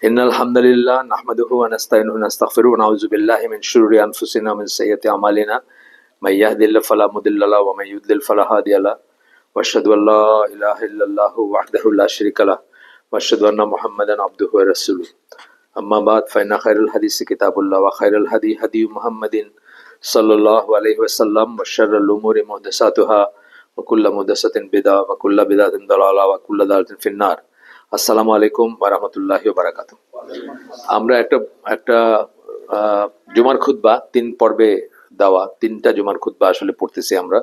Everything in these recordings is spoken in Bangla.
ইন্নাল হামদুলিল্লাহ নাহমাদুহু ওয়া নাস্তাইনুহু ওয়া নাস্তাগফিরুহু ওয়া নাউযু বিল্লাহি মিন শুরুরি আনফুসিনা ওয়া মিন সাইয়্যাতি আমালিনা মান ইয়াহদিহিল্লাহু ফালা মুদিল্লা লাহু ওয়া মান ইউদ্লিল ফালা হাদিয়া লাহু ওয়া আশহাদু আল্লা ইলাহা ইল্লাল্লাহু ওয়াহদাহু লা শারীকা লাহু ওয়া আশহাদু আন্না মুহাম্মাদান আবদুহু ওয়া রাসূলুহু আম্মা বা'দ ফাইন্না খায়রাল হাদিসি কিতাবুল্লাহ ওয়া খায়রাল হাদী হাদী মুহাম্মাদিন সাল্লাল্লাহু আলাইহি ওয়াসাল্লাম ওয়া শাররাল উমুরি মুহদাসাতুহা ওয়া কুল্লু মুহদাসাতিন বিদআহ ওয়া কুল্লু বিদআতিন দালালাহ ওয়া কুল্লু দালালাতিন ফিন্নার। আসসালামু আলাইকুম ওয়া রাহমাতুল্লাহি ওয়া বারাকাতুহু। আমরা একটা জুমার খুতবা 3 পর্বে দেওয়া 3টা জুমার খুতবা আসলে পড়তেছি আমরা।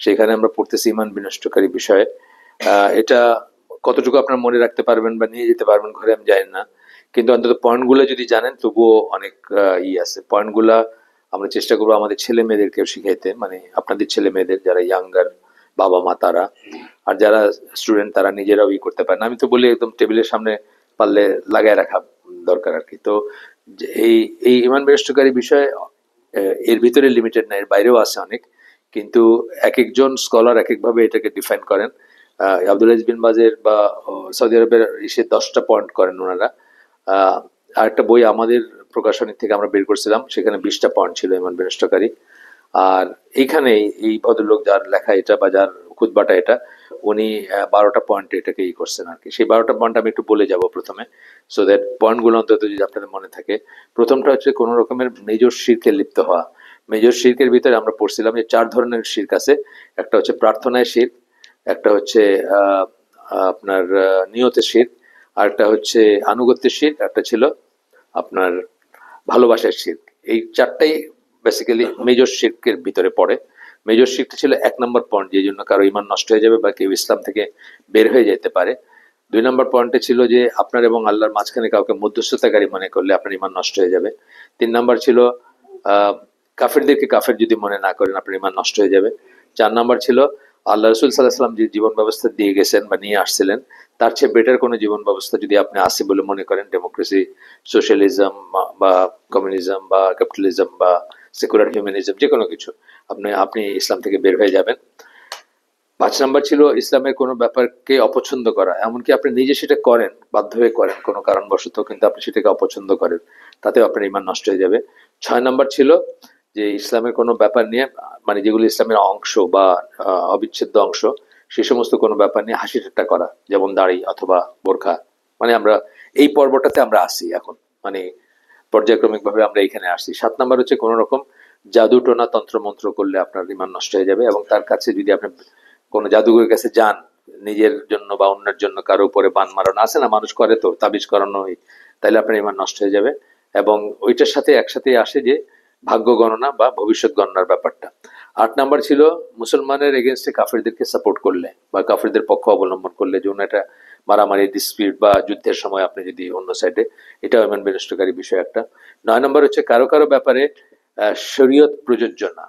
সেখানে আমরা পড়তেছি ঈমান বিনষ্টকারী বিষয়ে। এটা কতটুকু আপনারা মনে রাখতে পারবেন বা নিয়ে যেতে পারবেন ঘরে আমি জানি না, কিন্তু অন্তত পয়েন্টগুলো যদি জানেন তবুও অনেক আছে। পয়েন্টগুলা আমরা চেষ্টা করবো আমাদের ছেলে মেয়েদেরকে শিখাইতে, মানে আপনাদের ছেলে মেয়েদের যারা ইয়াঙ্গার বাবা মা তারা, আর যারা স্টুডেন্ট তারা নিজেরাও করতে পারেন। আমি তো বলি একদম টেবিলের সামনে পারলে লাগায় রাখা দরকার আর কি। তো এই ঈমান বিনষ্টকারী বিষয় এর ভিতরে লিমিটেড না, এর বাইরেও আছে অনেক, কিন্তু এক একজন স্কলার এক একভাবে এটাকে ডিফাইন করেন। আব্দুল আজিজ বিন বাজের বা সৌদি আরবের 10টা পয়েন্ট করেন ওনারা। আরেকটা বই আমাদের প্রকাশনী থেকে আমরা বের করছিলাম, সেখানে 20টা পয়েন্ট ছিল ঈমান বিনষ্টকারী। আর এইখানে এই ভদ্রলোক যার লেখা এটা বা যার খুতবাটা এটা, উনি 12টা পয়েন্টে এটাকে করছেন আর কি। সেই 12টা পয়েন্ট আমি একটু বলে যাব প্রথমে, সো দ্যাট পয়েন্টগুলো অন্তত যদি আপনাদের মনে থাকে। প্রথমটা হচ্ছে কোনো রকমের মেজর শিরকে লিপ্ত হওয়া। মেজর শিরকের ভিতরে আমরা পড়ছিলাম যে 4 ধরনের শিরক আছে। একটা হচ্ছে প্রার্থনায় শিরক, একটা হচ্ছে আপনার নিয়তের শিরক, আর একটা হচ্ছে আনুগত্যের শিরক, একটা ছিল আপনার ভালোবাসার শিরক। এই 4টাই বেসিক্যালি মেজর শিরকের ভিতরে পড়ে। মেজর শিরকটা ছিল 1 নম্বর পয়েন্ট, যে জন্য কারো ঈমান নষ্ট হয়ে যাবে বা কেউ ইসলাম থেকে বের হয়ে যেতে পারে। 2 নম্বর পয়েন্টে ছিল যে আপনার এবং আল্লাহর মাঝখানে কাউকে মধ্যস্থতাকারী মনে করলে আপনার ঈমান নষ্ট হয়ে যাবে। 3 নম্বর ছিল কাফেরদেরকে কাফের যদি মনে না করেন আপনার ঈমান নষ্ট হয়ে যাবে। 4 নম্বর ছিল আল্লাহ রাসূল সাল্লাল্লাহু আলাইহি ওয়াসাল্লাম যে জীবন ব্যবস্থা দিয়ে গেছেন বা নিয়ে আসছিলেন তার চেয়ে বেটার কোনো জীবন ব্যবস্থা যদি আপনি আছে বলে মনে করেন, ডেমোক্রেসি, সোশ্যালিজম বা কমিউনিজম বা ক্যাপিটালিজম বা সেকুলার হিউম্যানিজম, যে কোনো কিছু, আপনি ইসলাম থেকে বের হয়ে যাবেন। 5 নম্বর ছিল ইসলামের কোনো ব্যাপারকে অপছন্দ করা, এমনকি আপনি নিজে সেটা করেন, বাধ্য হয়ে করেন কোনো কারণবশত, কিন্তু আপনি সেটাকে অপছন্দ করেন, তাতেও আপনার ঈমান নষ্ট হয়ে যাবে। 6 নম্বর ছিল যে ইসলামের কোনো ব্যাপার নিয়ে, মানে যেগুলো ইসলামের অংশ বা অবিচ্ছেদ্য অংশ, সে সমস্ত কোনো ব্যাপার নিয়ে হাসি ঠাট্টা করা, যেমন দাড়ি অথবা বোরখা। মানে আমরা এই পর্বটাতে আমরা আসি এখন, মানে পর্যায়ক্রমিকভাবে আমরা এখানে আসছি। 7 নম্বর হচ্ছে কোনো রকম জাদু টোনা তন্ত্রমন্ত্র করলে আপনার ঈমান নষ্ট হয়ে যাবে, এবং তার কাছে যদি আপনি কোনো জাদুঘরের কাছে যান নিজের জন্য বা অন্যের জন্য, কারো উপরে বান মারানো আছে না, মানুষ করে তো, তাবিজ করানো, তাইলে আপনার ঈমান নষ্ট হয়ে যাবে। এবং ওইটার সাথে একসাথে আসে যে ভাগ্য গণনা বা ভবিষ্যৎ গণনার ব্যাপারটা। 8 নাম্বার ছিল মুসলমানের এগেনস্টে কাফেরদেরকে সাপোর্ট করলে বা কাফেরদের পক্ষ অবলম্বন করলে, যেমন এটা মারামারি, ডিসপিউট বা যুদ্ধের সময় আপনি যদি অন্য সাইডে, এটাও ঈমান বিনষ্টকারী বিষয় একটা। 9 নম্বর হচ্ছে কারো কারো ব্যাপারে শরীয়ত প্রযোজ্য না।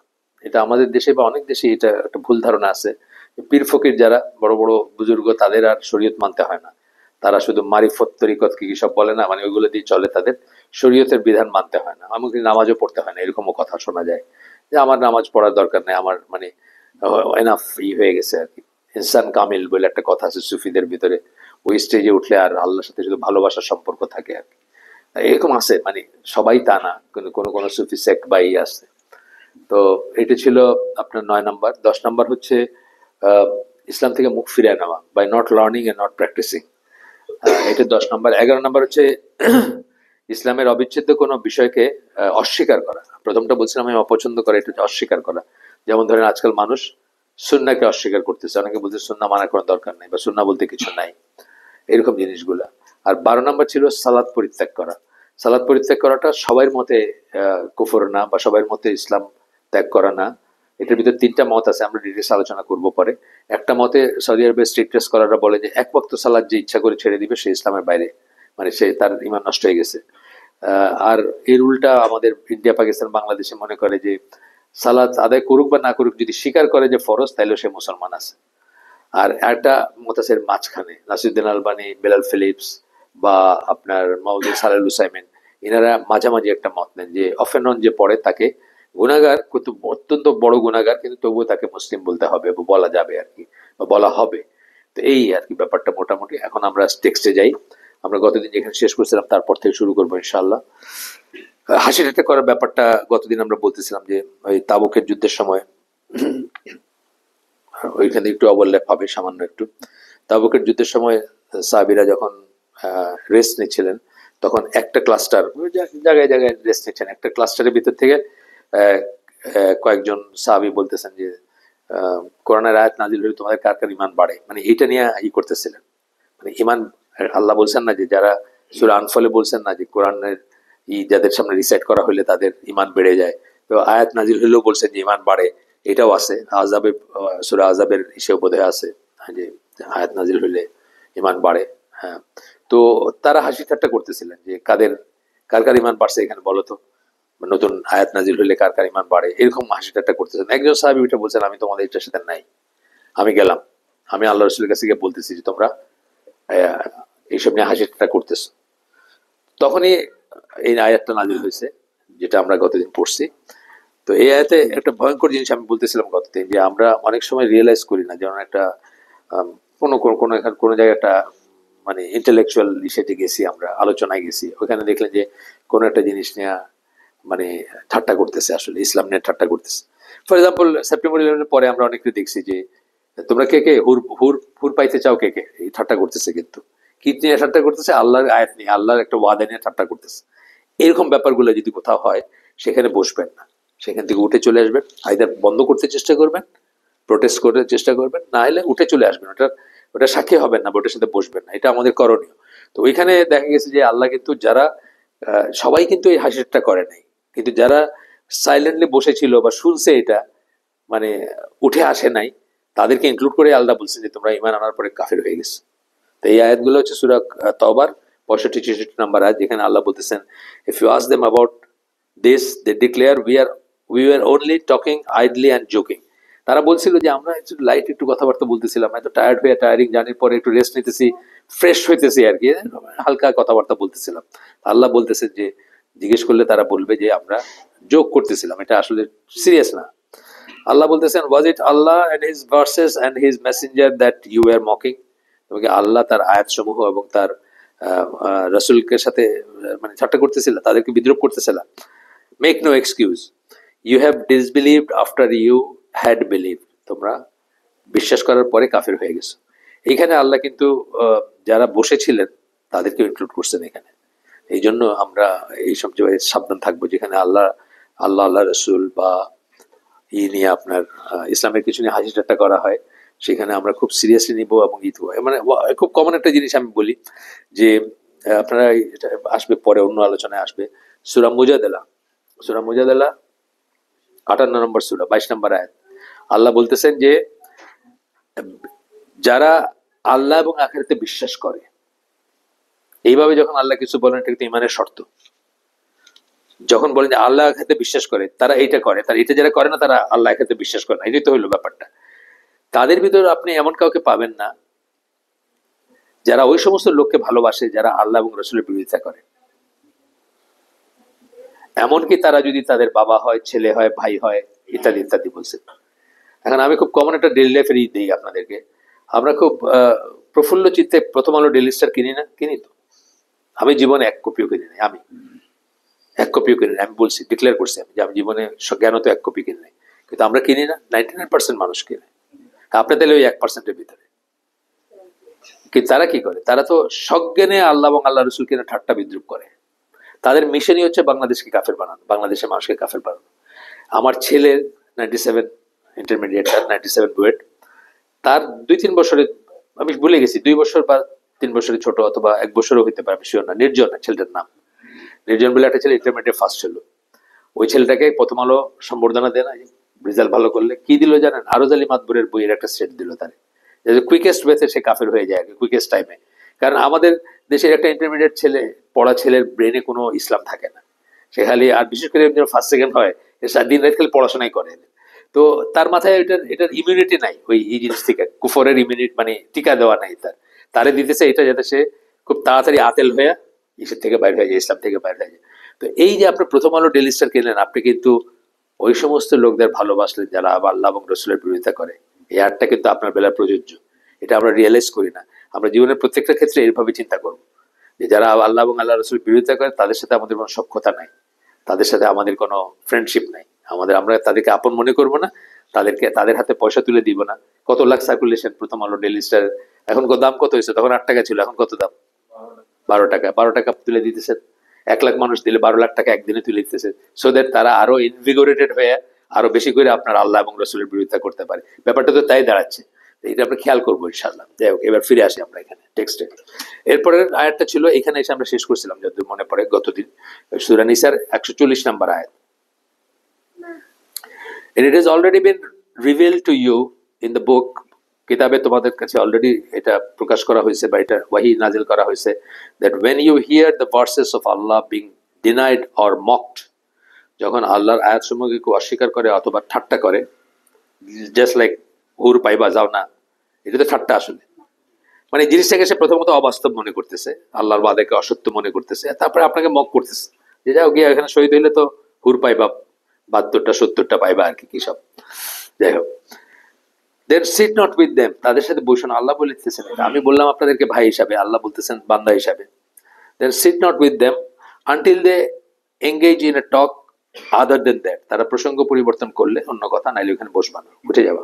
এটা আমাদের দেশে বা অনেক দেশে এটা একটা ভুল ধারণা আছে, পীর ফকির যারা বড় বড় বুজুর্গ তাদের আর শরীয়ত মানতে হয় না, তারা শুধু মারিফত তরিকত কি সব বলে না, মানে ওইগুলো দিয়ে চলে, তাদের শরীয়তের বিধান মানতে হয় না, এমনকি নামাজও পড়তে হয় না, এরকমও কথা শোনা যায় যে আমার নামাজ পড়ার দরকার নেই, আমার মানে এনাফ হয়ে গেছে আর কি। ইনসান কামিল বলে একটা কথা আছে সুফিদের ভিতরে, ওই স্টেজে উঠলে আর আল্লাহর সাথে শুধু ভালোবাসার সম্পর্ক থাকে আর কি। এরকম আছে, মানে সবাই তা না, কিন্তু কোনো কোনো সুফি সেক্ট বা আছে। তো এটা ছিল আপনার 9 নাম্বার। 10 নাম্বার হচ্ছে ইসলাম থেকে মুখ ফিরিয়ে নেওয়া, by not learning and not practicing, এটা 10 নাম্বার। 11 নাম্বার হচ্ছে ইসলামের অবিচ্ছেদ্য কোনো বিষয়কে অস্বীকার করা। প্রথমটা বলছিলাম আমি অপছন্দ করা, এটা হচ্ছে অস্বীকার করা। যেমন ধরেন আজকাল মানুষ সুন্নাহকে অস্বীকার করতেছে, অনেকে বলছে সুন্নাহ মানার কোনো দরকার নাই বা সুন্নাহ বলতে কিছু নাই, এরকম জিনিসগুলা। আর 12 নাম্বার ছিল সালাত পরিত্যাগ করা। সালাত পরিত্যাগ করাটা সবার মতে কুফর না বা সবার মতে ইসলাম ত্যাগ করা না। এটার ভিতরে 3টা মত আছে, আমরা ডিটেলস আলোচনা করবো পরে। একটা মতে সৌদি আরবের স্ট্রিক্ট স্কলাররা বলে যে 1 ওয়াক্ত সালাত যে ইচ্ছা করে ছেড়ে দিবে সে ইসলামের বাইরে, মানে সে তার ঈমান নষ্ট হয়ে গেছে। আর এর উল্টা আমাদের ইন্ডিয়া, পাকিস্তান, বাংলাদেশে মনে করে যে সালাত আদায় করুক বা না করুক, যদি স্বীকার করে যে ফরজ, তাইলে সে মুসলমান আছে। আর একটা মত আছে মাঝখানে, নাসিরুদ্দিন আলবানী, বেলাল ফিলিপস বা আপনার মাউলানা সালেহ হুসাইমিন, এনারা মাঝামাঝি একটা মত নেন যে অফ এন্ড অন যে পড়ে তাকে গুনাহগার, কিন্তু অত্যন্ত বড় গুনাহগার, কিন্তু তবুও তাকে মুসলিম বলতে হবে বা বলা যাবে আর কি, বা বলা হবে। তো এই আর কি ব্যাপারটা মোটামুটি। এখন আমরা টেক্সটে যাই। আমরা গতদিন যেখানে শেষ করছিলাম তারপর থেকে শুরু করবো ইনশাআল্লাহ। হাসি ঠাট্টা করার ব্যাপারটা গতদিন আমরা বলতেছিলাম যে ওই তাবুকের যুদ্ধের সময় ওইখানে একটু অবল্লেখ হবে সামান্য একটু। তাবুকের যুদ্ধের সময় সাহাবীরা যখন রেস্ট নিচ্ছিলেন, তখন একটা ক্লাস্টার জায়গায় জায়গায় রেস্ট নিচ্ছেন, একটা ক্লাস্টারের ভিতর থেকে কয়েকজন সাহাবী বলতেছেন যে কোরআনের আয়াত নাজিল হলে তোমাদের কার কার ইমান বাড়ে, মানে এইটা নিয়ে করতেছিলেন। মানে ইমান, আল্লাহ বলছেন না যে যারা সূরা আনফালে বলছেন না যে কোরআনের যাদের সামনে রিসাইট করা হলে তাদের ইমান বেড়ে যায়, তো আয়াত নাজিল হলেও বলছেন যে ইমান বাড়ে। এটাও আছে আযাবে, সূরা আযাবের হিসেবে বোধহয় আছে যে আয়াত নাজিল হলে ইমান বাড়ে। হ্যাঁ, তো তারা হাসি ঠাট্টা করতেছিলেন যে কার কার ইমান বাড়ছে এখানে বলো তো, নতুন আয়াত নাজিল হলে কার কার ইমান বাড়ে, এরকম হাসি ঠাট্টা করতেছেন। একজন সাহাবী উঠে বলছেন আমি তোমাদের এটার সাথে নাই, আমি গেলাম, আমি আল্লাহ রাসূলের কাছে গিয়ে বলতেছি যে তোমরা এইসব নিয়ে হাসি ঠাট্টা করতেছো। তখনই এই আয়াতটা নাজিল হয়েছে যেটা আমরা গতদিন পড়ছি। তো এই আয়াতে একটা ভয়ঙ্কর জিনিস আমি বলতেছিলাম গতদিন, যে আমরা অনেক সময় রিয়েলাইজ করি না, যেমন একটা কোনো জায়গায় একটা মানে ইন্টেলেকচুয়াল ইসেতে গেছি, আমরা আলোচনায় গেছি, ওখানে দেখলেন যে কোনো একটা জিনিস নিয়ে মানে ঠাট্টা করতেছে, আসলে ইসলাম নিয়ে ঠাট্টা করতেছে। ফর এক্সাম্পল সেপ্টেম্বর 11 পরে আমরা অনেকে দেখছি যে তোমরা কে কে হুর হুর হুর পাইতে চাও, কে কে, এই ঠাট্টা করতেছে। কিন্তু কি নিয়ে ঠাট্টা করতেছে? আল্লাহর আয়াত নিয়ে, আল্লাহর একটা ওয়াদা নিয়ে ঠাট্টা করতেছে। এরকম ব্যাপারগুলো যদি কোথাও হয় সেখানে বসবেন না, সেখান থেকে উঠে চলে আসবেন, আইদার বন্ধ করতে চেষ্টা করবেন, প্রোটেস্ট করতে চেষ্টা করবেন, না হলে উঠে চলে আসবেন। ওটা সাক্ষী হবেন না, ওটার সাথে বসবেন না, এটা আমাদের করণীয়। তো ওইখানে দেখা গেছে যে আল্লাহ কিন্তু যারা সবাই কিন্তু এই হাসিটা করে নাই, কিন্তু যারা সাইলেন্টলি বসেছিল বা শুনছে এটা, মানে উঠে আসে নাই, তাদেরকে ইনক্লুড করে আল্লাহ বলছেন যে তোমরা ঈমান আনার পরে কাফের হয়ে গেছো। তো এই আয়াতগুলো হচ্ছে সূরা তাওবার 65-66 নম্বর আয়াত, যেখানে আল্লাহ বলতেছেন if you ask them about this they declare we were only talking idly and joking. তারা বলছিল যে আমরা লাইট একটু কথাবার্তা বলতেছিলাম, এত টায়ার্ড হয়ে টায়ারিং জার্নির পরে একটু রেস্ট নিতেছি, ফ্রেশ হইতেছি আর কি, হালকা কথাবার্তা বলতেছিলাম। আল্লাহ বলতেছেন যে জিজ্ঞেস করলে তারা বলবে যে আমরা জোক করতেছিলাম, এটা আসলে সিরিয়াস না। আল্লাহ বলতেছেন was it Allah and his verses and his messenger that you are mocking, তোমাকে আল্লাহ তার আয়াত সমূহ এবং তার রাসূলকে সাথে মানে ঠাট্টা করতেছিল, তাদেরকে বিদ্রুপ করতেছিল। Make no excuse, you have disbelieved after you had believe, তোমরা বিশ্বাস করার পরে কাফের হয়ে গেছো। এইখানে আল্লাহ কিন্তু যারা বসেছিলেন তাদেরকে ইনক্লুড করছেন এখানে। এই জন্য আমরা এইসব জায়গায় সাবধান থাকবো, যেখানে আল্লাহ রসুল বা নিয়ে আপনার ইসলামের কিছু নিয়ে হাসি ঠাট্টা করা হয়, সেখানে আমরা খুব সিরিয়াসলি নিব এবং মানে খুব কমন একটা জিনিস আমি বলি যে আপনারা আসবে পরে, অন্য আলোচনায় আসবে, সূরা মুজাদালা 58 নম্বর সূরা 22 নম্বর আয়াত। আল্লাহ বলতেছেন যে যারা আল্লাহ এবং আখিরাতে বিশ্বাস করে, এইভাবে যখন আল্লাহ কিছু বলেন এটা কিন্তু ইমানের শর্ত। যখন বলেন যে আল্লাহ আখিরাতে বিশ্বাস করে, তারা এইটা করে, তারা এটা যারা করে না তারা আল্লাহ আখিরাতে বিশ্বাস করে না, এটাই তো হইলো ব্যাপারটা। তাদের ভিতরে আপনি এমন কাউকে পাবেন না যারা ওই সমস্ত লোককে ভালোবাসে যারা আল্লাহ এবং রাসূলের বিরোধিতা করে, এমনকি তারা যদি তাদের বাবা হয়, ছেলে হয়, ভাই হয়, ইত্যাদি ইত্যাদি বলছে। এখন আমি খুব কমন একটা ডেইলি লাইফের দিই আপনাদেরকে। আমরা খুব প্রফুল্ল চিত্তে প্রথম আলো ডেইলি স্টার কিনি তো। আমি জীবনে এক কপিও কিনি নাই, আমি বলছি, ডিক্লেয়ার করছি আমি যে আমি জীবনে জ্ঞানত এক কপি কিনি নাই। কিন্তু আমরা কিনি না, 99% মানুষ কিনে। আপনি তাহলে ওই 1%-এর ভিতরে। কিন্তু তারা কি করে? তারা তো সজ্ঞানে আল্লাহ এবং আল্লাহ রসুল কিনে ঠাট্টা বিদ্রুপ করে। তাদের মিশনই হচ্ছে বাংলাদেশকে কাফের বানানো, বাংলাদেশের মানুষকে কাফের বানানো। আমার ছেলের 97 ইন্টারমিডিয়েট, 97 বুয়েট, তার 2-3 বছরে, আমি ভুলে গেছি, 2 বছর বা 3 বছরের ছোট, অথবা 1 বছরও হইতে পারে, আমি শিওর না। নির্জন ছেলেটার নাম, নির্জন বলে একটা ছেলে, ইন্টারমিডিয়েট ফার্স্ট ছিল। ওই ছেলেটাকে প্রথম আলো সম্বর্ধনা দেয় না, রেজাল্ট ভালো করলে কি দিল জানেন? আরজ আলী মাতবরের বইয়ের একটা সেট দিল তার, কুইকেস্ট ওয়েতে সে কাফের হয়ে যায়, কুইকেস্ট টাইমে। কারণ আমাদের দেশের একটা ইন্টারমিডিয়েট ছেলে, পড়া ছেলের ব্রেনে কোনো ইসলাম থাকে না, সে খালি, আর বিশেষ করে ফার্স্ট সেকেন্ড হয়, দিন রাত খালি পড়াশোনাই করে। তো তার মাথায় এটার ইমিউনিটি নাই, ওই এই জিনিস থেকে কুফরের ইমিউনিটি, মানে টিকা দেওয়া নাই তারে দিতেছে এটা, যাতে সে খুব তাড়াতাড়ি আতেল হয়ে ইসের থেকে বাইরে হয়ে যায়, ইসলাম থেকে বাইরে হয়ে যায়। তো এই যে আপনি প্রথম আলো ডেইলি স্টার কিনলেন, আপনি কিন্তু ওই সমস্ত লোকদের ভালোবাসলেন যারা আল্লাহ এবং রসুলের বিরোধিতা করে। এই আয়াতটা কিন্তু আপনার বেলায় প্রযোজ্য, এটা আমরা রিয়েলাইজ করি না। আমরা জীবনের প্রত্যেকটা ক্ষেত্রে এইভাবে চিন্তা করব যে যারা আল্লাহ এবং আল্লাহ রসুল বিরোধিতা করে তাদের সাথে আমাদের কোনো সখ্যতা নাই, তাদের সাথে আমাদের কোনো ফ্রেন্ডশিপ নাই, আমরা তাদেরকে আপন মনে করবো না, তাদের হাতে পয়সা তুলে দিব না। কত লাখ সার্কুলেশন প্রথম আলো ডেইলি স্টার, এখন দাম কত হয়েছে? তখন 8 টাকা ছিল, এখন কত দাম? 12 টাকা। 12 টাকা তুলে দিতেছেন, 1 লাখ মানুষ দিলে 12 লাখ টাকা একদিনে তুলে দিতেছে, সো দ্যাট তারা আরো ইনভিগোরেটেড হয়ে আরো বেশি করে আপনার আল্লাহ এবং রসুলের বিরোধিতা করতে পারে। ব্যাপারটা তো তাই দাঁড়াচ্ছে, এটা আমরা খেয়াল করবো ইনশাল্লাহ। যাই হোক, এবার ফিরে আসি আমরা এখানে টেক্সটে। এরপরে আয়াতটা ছিল, এখানে এসে আমরা শেষ করছিলাম যদি মনে পড়ে গতদিন, সূরা নিসার 140 নম্বর আয়াত। And it has already been revealed to you in the book, কিতাবে তোমাদের কাছে অলরেডি এটা প্রকাশ করা হয়েছে বা এটা ওয়াহি নাজিল করা হয়েছে, that when you hear the verses of Allah being denied or mocked, যখন আল্লাহর আয়াত সমূহকে কেউ অস্বীকার করে অথবা ঠাট্টা করে, জাস্ট লাইক হুর পাইবা যাও না, এটা তো ঠাট্টা আসলে, মানে জিনিসটাকে সে প্রথমত অবাস্তব মনে করতেছে, আল্লাহর ওয়াদাকে অসত্য মনে করতেছে, তারপরে আপনাকে মক করতেছে যে যাও গিয়ে এখানে শহীদ হইলে তো হুর পাইবা, 72টা 70টা পাইবা আর কি সব। যাই হোক, দেন সিট নট উইথ দেম, তাদের সাথে বসুন। আল্লাহ বলতেছেন, আমি বললাম আপনাদেরকে ভাই হিসাবে, আল্লাহ বলতেছেন বান্দা হিসাবে। Then sit not with them until they engage in a talk other than that, তারা প্রসঙ্গ পরিবর্তন করলে অন্য কথা, নাইলে ওখানে বসবা না, উঠে যাবা।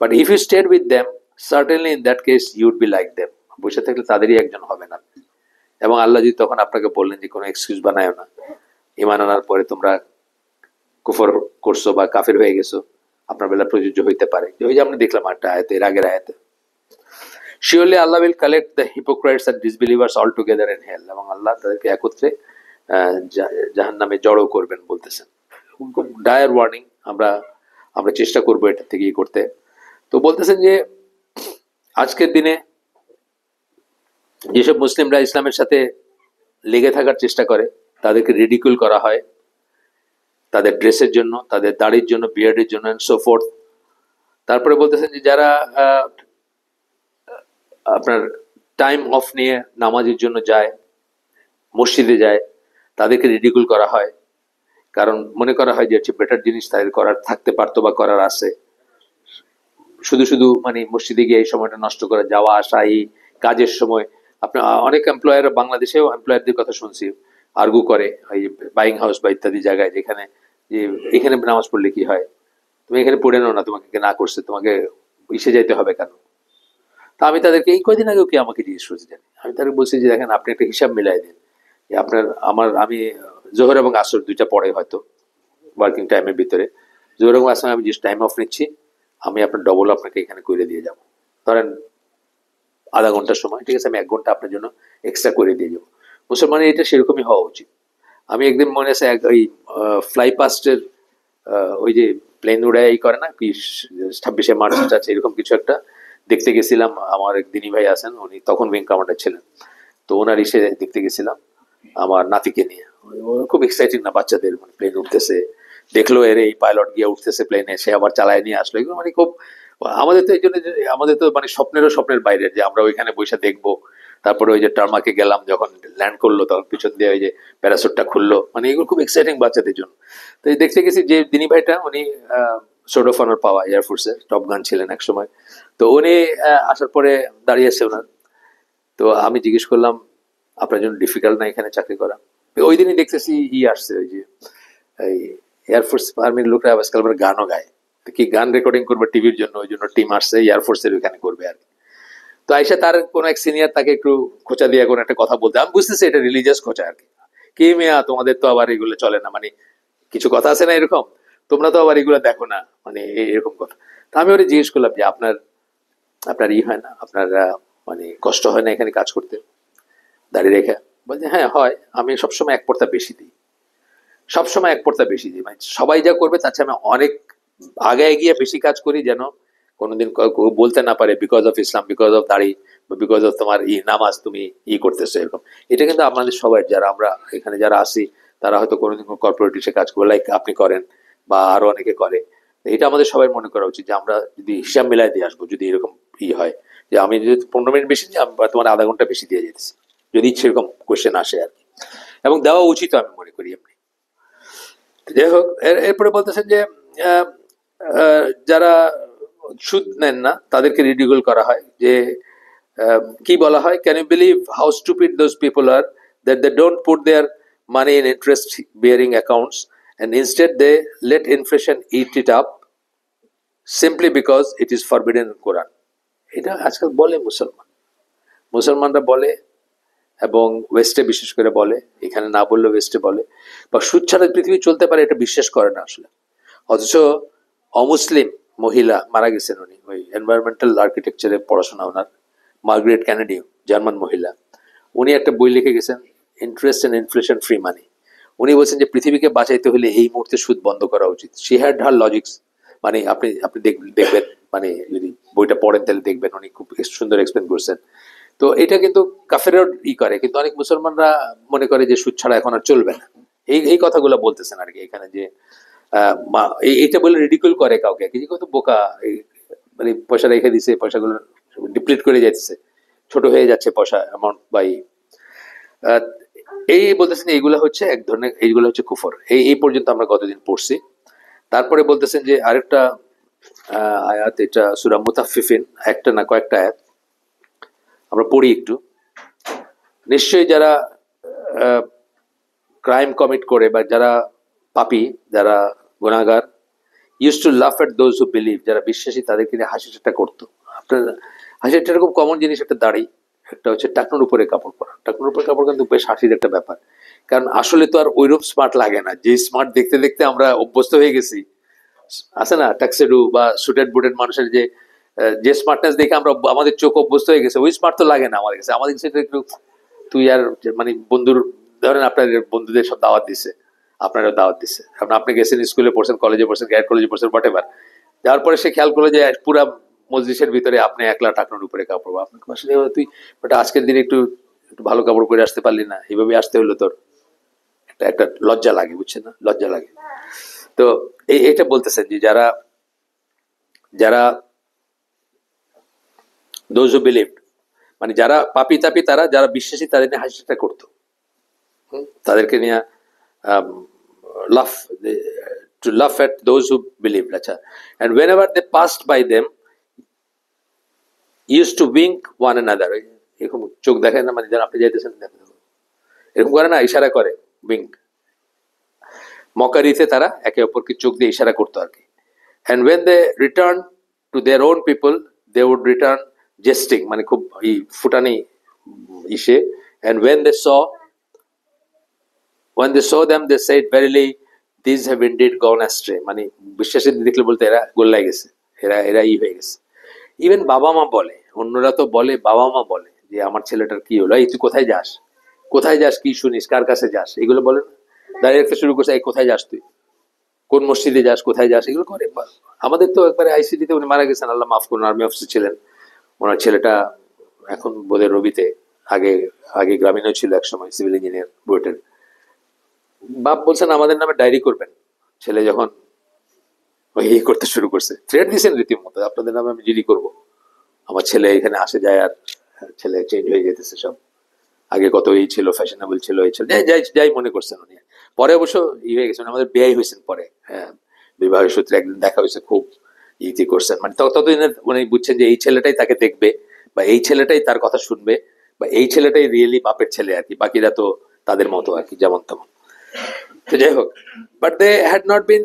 But if you stayed with them certainly in that case you'd be like them, বসে থাকলে তাদেরই একজন হবেন আপনি। এবং আল্লাহ যদি তখন আপনাকে বললেন যে কোনো এক্সকিউজ বানায় না, ঈমান আনার পরে তোমরা কুফর করছো বা কাফের হয়ে গেছো, আপনার বেলা প্রযোজ্য হইতে পারে। ওই যে আমরা দেখলাম একটা আয়াতে, এর আগের আয়াতে, surely Allah will collect the hypocrites and disbelievers all together in hell, এবং আল্লাহ তাদেরকে একত্রে জাহান্নামে জড়ো করবেন বলতেছেন। খুব ডায়ার ওয়ার্নিং, আমরা চেষ্টা করবো এটা থেকে করতে। তো বলতেছেন যে আজকের দিনে যেসব মুসলিমরা ইসলামের সাথে লেগে থাকার চেষ্টা করে, তাদেরকে রিডিকুল করা হয় তাদের ড্রেসের জন্য, তাদের দাড়ির জন্য, বিয়ার্ডের জন্য এন্ড সো ফোর্থ। তারপরে বলতেছেন যে যারা আপনার টাইম অফ নিয়ে নামাজের জন্য যায়, মসজিদে যায়, তাদেরকে রিডিকুল করা হয়, কারণ মনে করা হয় যে হচ্ছে বেটার জিনিস তাদের করার থাকতে পারতো বা করার আছে। শুধু শুধু মানে মসজিদে গিয়ে এই সময়টা নষ্ট করে, যাওয়া আসা, এই কাজের সময় আপনার অনেক এমপ্লয়ার, বাংলাদেশেও এমপ্লয়ারদের কথা শুনছি, আর্গু করে ওই বাইং হাউস বা ইত্যাদি জায়গায়, যেখানে যে এখানে নামাজ পড়লে কি হয়, তুমি এখানে পড়ে নাও না, তোমাকে না করছে, তোমাকে ইসে যাইতে হবে কেন? তা আমি তাদেরকে এই কয়দিন আগেও কি আমাকে জিজ্ঞেস করছি, জানি আমি তাদেরকে বলছি যে দেখেন আপনি একটা হিসাব মিলাই দিন, আপনার আমি জোহর এবং আসর দুইটা পড়ে হয়তো ওয়ার্কিং টাইমের ভিতরে, জোহর এবং আসর আমি যে টাইম অফ নিচ্ছি, আমি আপনার ডবল আপনাকে এখানে করে দিয়ে যাবো, ধরেন আধা ঘন্টার সময়, ঠিক আছে, আমি 1 ঘন্টা আপনার জন্য এক্সট্রা করে দিয়ে যাবো। মুসলমানের এটা সেরকমই হওয়া উচিত। আমি একদিন মনে আছে ওই ফ্লাই পাস্টের ওই যে প্লেন উড়াই এই করে না কি 26শে মার্চ আছে এরকম কিছু একটা দেখতে গেছিলাম। আমার এক দিনী ভাই আছেন, উনি তখন উইং কমান্ডার ছিলেন, তো ওনার এসে দেখতে গেছিলাম আমার নাতিকে নিয়ে। খুব এক্সাইটিং না, বাচ্চাদের মানে প্লেন উঠতেছে, দেখলো এর এই পাইলট গিয়ে উঠতেছে প্লেনে, সে আবার চালায় নিয়ে আসলো, এগুলো মানে খুব আমাদের তো এই জন্য আমাদের তো মানে স্বপ্নের বাইরে যে আমরা ওইখানে বসে দেখবো। তারপরে ওই যে টার্মাকে গেলাম, যখন ল্যান্ড করলো তখন পিছন দিয়ে ওই যে প্যারাসুটটা খুললো, মানে এগুলো খুব এক্সাইটিং বাচ্চাদের জন্য। তো দেখতে গেছি যে দিনী ভাইটা, উনি সোর্ট অফ অনার পাওয়া এয়ারফোর্সের টপ গান ছিলেন এক সময়, তো উনি আসার পরে দাঁড়িয়েছে ওনার, তো আমি জিজ্ঞেস করলাম আপনার জন্য ডিফিকাল্ট না এখানে চাকরি করা? ওই দিনই দেখতেছি আসছে ওই যে এই এয়ারফোর্স আর্মির লোকরা আজকাল গানও গায়, কি গান রেকর্ডিং করবে টিভির জন্য, ওই জন্য টিম আসছে এয়ারফোর্সের ওইখানে করবে আর কি। তো আইসা তার কোন এক সিনিয়র তাকে একটু খোঁচা দিয়ে কোন একটা কথা বলতে, আমি বুঝতেছি এটা রিলিজিয়াস খোঁচা আর কি, কি মেয়া তোমাদের তো আবার এগুলো চলে না, মানে কিছু কথা আছে না এরকম, তোমরা তো আবার এগুলো দেখো না, মানে এরকম কথা। তো আমি ওরা জিজ্ঞেস করলাম যে আপনার হয় না, আপনার মানে কষ্ট হয় না এখানে কাজ করতে দাঁড়িয়ে রেখে? বলছে হ্যাঁ হয়, আমি সবসময় 1 পর্তা বেশি দিই, সবসময় 1 পর্তা বেশি দিই, মানে সবাই যা করবে তার চেয়ে আমি অনেক আগে গিয়ে বেশি কাজ করি, যেন কোনোদিন বলতে না পারে because of Islam, because of দাড়ি, বিকজ অফ তোমার নামাজ তুমি করতেছো এরকম। এটা কিন্তু আপনাদের সবাই, যারা আমরা এখানে যারা আসি, তারা হয়তো কোনোদিন কর্পোরেট এসে কাজ করবে, লাইক আপনি করেন বা আরো অনেকে করে। এটা আমাদের সবাই মনে করা উচিত যে আমরা যদি হিসাব মিলাই দিয়ে আসবো, যদি এরকম হয় যে আমি যদি 15 মিনিট বেশি দিই, আমি তোমার আধা ঘন্টা বেশি দিয়ে যেতেছি, যদি সেরকম কোয়েশ্চেন আসে আর কি, এবং দেওয়া উচিত আমি মনে করি এমনি। যাই হোক, এরপরে বলতেছেন যে যারা সুদ নেন না তাদেরকে রিডিকুল করা হয়, যে কি বলা হয়, can you believe how stupid those people are that they don't put their money in interest bearing accounts and instead they let inflation eat it up simply because it is forbidden in Quran. এটা আজকাল বলে মুসলমানরা বলে, এবং ওয়েস্টে বিশেষ করে বলে, এখানে না বললেও ওয়েস্টে বলে, বা সুদ ছাড়া পৃথিবী চলতে পারে এটা বিশ্বাস করে না আসলে। অথচ অমুসলিম মহিলা মারা গেছেন, উনি ওই এনভায়রনমেন্টাল আর্কিটেকচারে পড়াশোনা, ওনার মার্গারেট ক্যানেডি, জার্মান মহিলা, উনি একটা বই লিখে গেছেন, interest and inflation free money. উনি বলছেন যে পৃথিবীকে বাঁচাইতে হলে এই মুহূর্তে সুদ বন্ধ করা উচিত। শি হ্যাড হার লজিক্স, মানে আপনি আপনি দেখবেন, মানে যদি বইটা পড়েন তাহলে দেখবেন উনি খুব সুন্দর এক্সপ্লেন করছেন। তো এটা কিন্তু কাফেরও করে, কিন্তু অনেক মুসলমানরা মনে করে যে সুদ ছাড়া এখন আর চলবে না, এই কথাগুলো বলতেছেন আর কি এখানে, যে এইটা বলে রিডিকুল করে কাউকে, কি কত বোকা, মানে পয়সা রেখে দিছে, পয়সাগুলো ডিপ্লিট করে যাচ্ছে, ছোট হয়ে যাচ্ছে পয়সা অ্যামাউন্ট বাই, এই বলতেছেন এইগুলো হচ্ছে এক ধরনের, এইগুলো হচ্ছে কুফর। এই পর্যন্ত আমরা গতদিন পড়ছি। তারপরে বলতেছেন যে আরেকটা আয়াত, এটা সূরা মুতাফফিফিন, একটা না কয়েকটা আয়াত আমরা পড়ি একটু। নিশ্চয়ই যারা ক্রাইম কমিট করে বা যারা পাপী, যারা গুনাহগার, ইউজ টু লাফ এট দোজ হু বিলিভ, যারা বিশ্বাসী তাদেরকে নিয়ে হাসি ঠাট্টা করতো। আপনার হাসি ঠাট্টা খুব কমন জিনিস, একটা দাড়ি, একটা হচ্ছে টাকনুর উপরে কাপড় পরা। টাকনুর উপরে কাপড় কিন্তু বেশ হাসির একটা ব্যাপার, কারণ আসলে তো আর ওইরূপ স্মার্ট লাগে না, যে স্মার্ট দেখতে দেখতে আমরা অভ্যস্ত হয়ে গেছি। আছে না টাক্সেডু বা সুটেড বুটেড মানুষের যে স্মার্টনেস দেখে আমরা, আমাদের চোখ অভ্যস্ত হয়ে গেছে, ওই স্মার্ট তো লাগে না আমাদের কাছে। আমাদের কাছে একটু তুই আর মানে বন্ধুর, ধরেন আপনার বন্ধুদের সব দাওয়াত দিচ্ছে, আপনারও দাওয়াত দিচ্ছে, কারণ আপনি গেছেন, স্কুলে পড়ছেন, কলেজে পড়ছেন, গ্যাট কলেজে পড়ছেন, হোয়াট এভার। যাওয়ার পরে সে খেয়াল করলো যে পুরা মজলিসের ভিতরে আপনি একলা টাকনোর উপরে কাপড়, আপনাকে আসলে তুই ওটা আজকের দিনে একটু একটু ভালো কাপড় পরে আসতে পারলি না, এইভাবে আসতে হলো তোর, একটা লজ্জা লাগে, বুঝছেন না, লজ্জা লাগে। তো এটা বলতেছেন যে যারা যারা দোজ হু বিলিভড, মানে যারা পাপী তাপী, তারা যারা বিশ্বাসী তাদের নিয়ে হাসিটা করতো, তাদেরকে নিয়ে লাফ, to laugh at those who believed. আচ্ছা, and whenever they passed by them used to wink one another, এরকম চোখ দেখায় না, মানে যারা আপনি যাইতেছেন এরকম করে না, ইশারা করে, উইঙ্ক, মকারিতে তারা একে অপরকে চোখ দিয়ে ইশারা করতো আর কি। and when they returned to their own people they would return jesting, মানে খুব ফুটানি ইসে, and when they saw them they said verily these have indeed gone astray, মানে বিশ্বাসী দেখলে বলতে এরা গোল্লায় গেছে, এরা হয়ে গেছে। ইভেন বাবা মা বলে, অন্যরা তো বলে, বাবা মা বলে যে আমার ছেলেটার কি হলো, এই তুই কোথায় যাস, কোথায় যাস, কি শুনিস, কার কাছে যাস, এগুলো বলে না, দাঁড়িয়ে রাখতে শুরু করছে, এই কোথায় যাস তুই, কোন মসজিদে যাস, কোথায় যাস, এগুলো করে। আমাদের তো একবারে আইসিডিতে উনি মারা গেছেন, আল্লাহ মাফ করুন, আর্মি অফিসার ছিলেন, ওনার ছেলেটা এখন বোধহয় রবিতে, আগে আগে গ্রামীণও ছিল একসময়, সিভিল ইঞ্জিনিয়ার বুয়েটের। বাপ বলছেন আমাদের নামে ডায়েরি করবেন, ছেলে যখন ওই করতে শুরু করছে, থ্রেট দিয়েছেন রীতিমতো, আপনাদের নামে আমি জিডি করবো, আমার ছেলে এখানে আসে যায়, আর ছেলে চেঞ্জ হয়ে যেতেছে সব, আগে কত এই ছিল, ফ্যাশনেবল ছিল, এই ছিল, যাই মনে করছেন উনি। পরে অবশ্য হয়ে গেছেন, আমাদের বিয়ে হয়েছেন পরে, হ্যাঁ, বিবাহের সূত্রে একদিন দেখা হয়েছে, খুব ইতি করছেন, মানে ততদিন উনি বুঝছেন যে এই ছেলেটাই তাকে দেখবে, বা এই ছেলেটাই তার কথা শুনবে, বা এই ছেলেটাই রিয়েলি বাপের ছেলে আর কি, বাকিরা তো তাদের মতো আর কি, যেমন তেমন। তো যাই হোক, but they had not been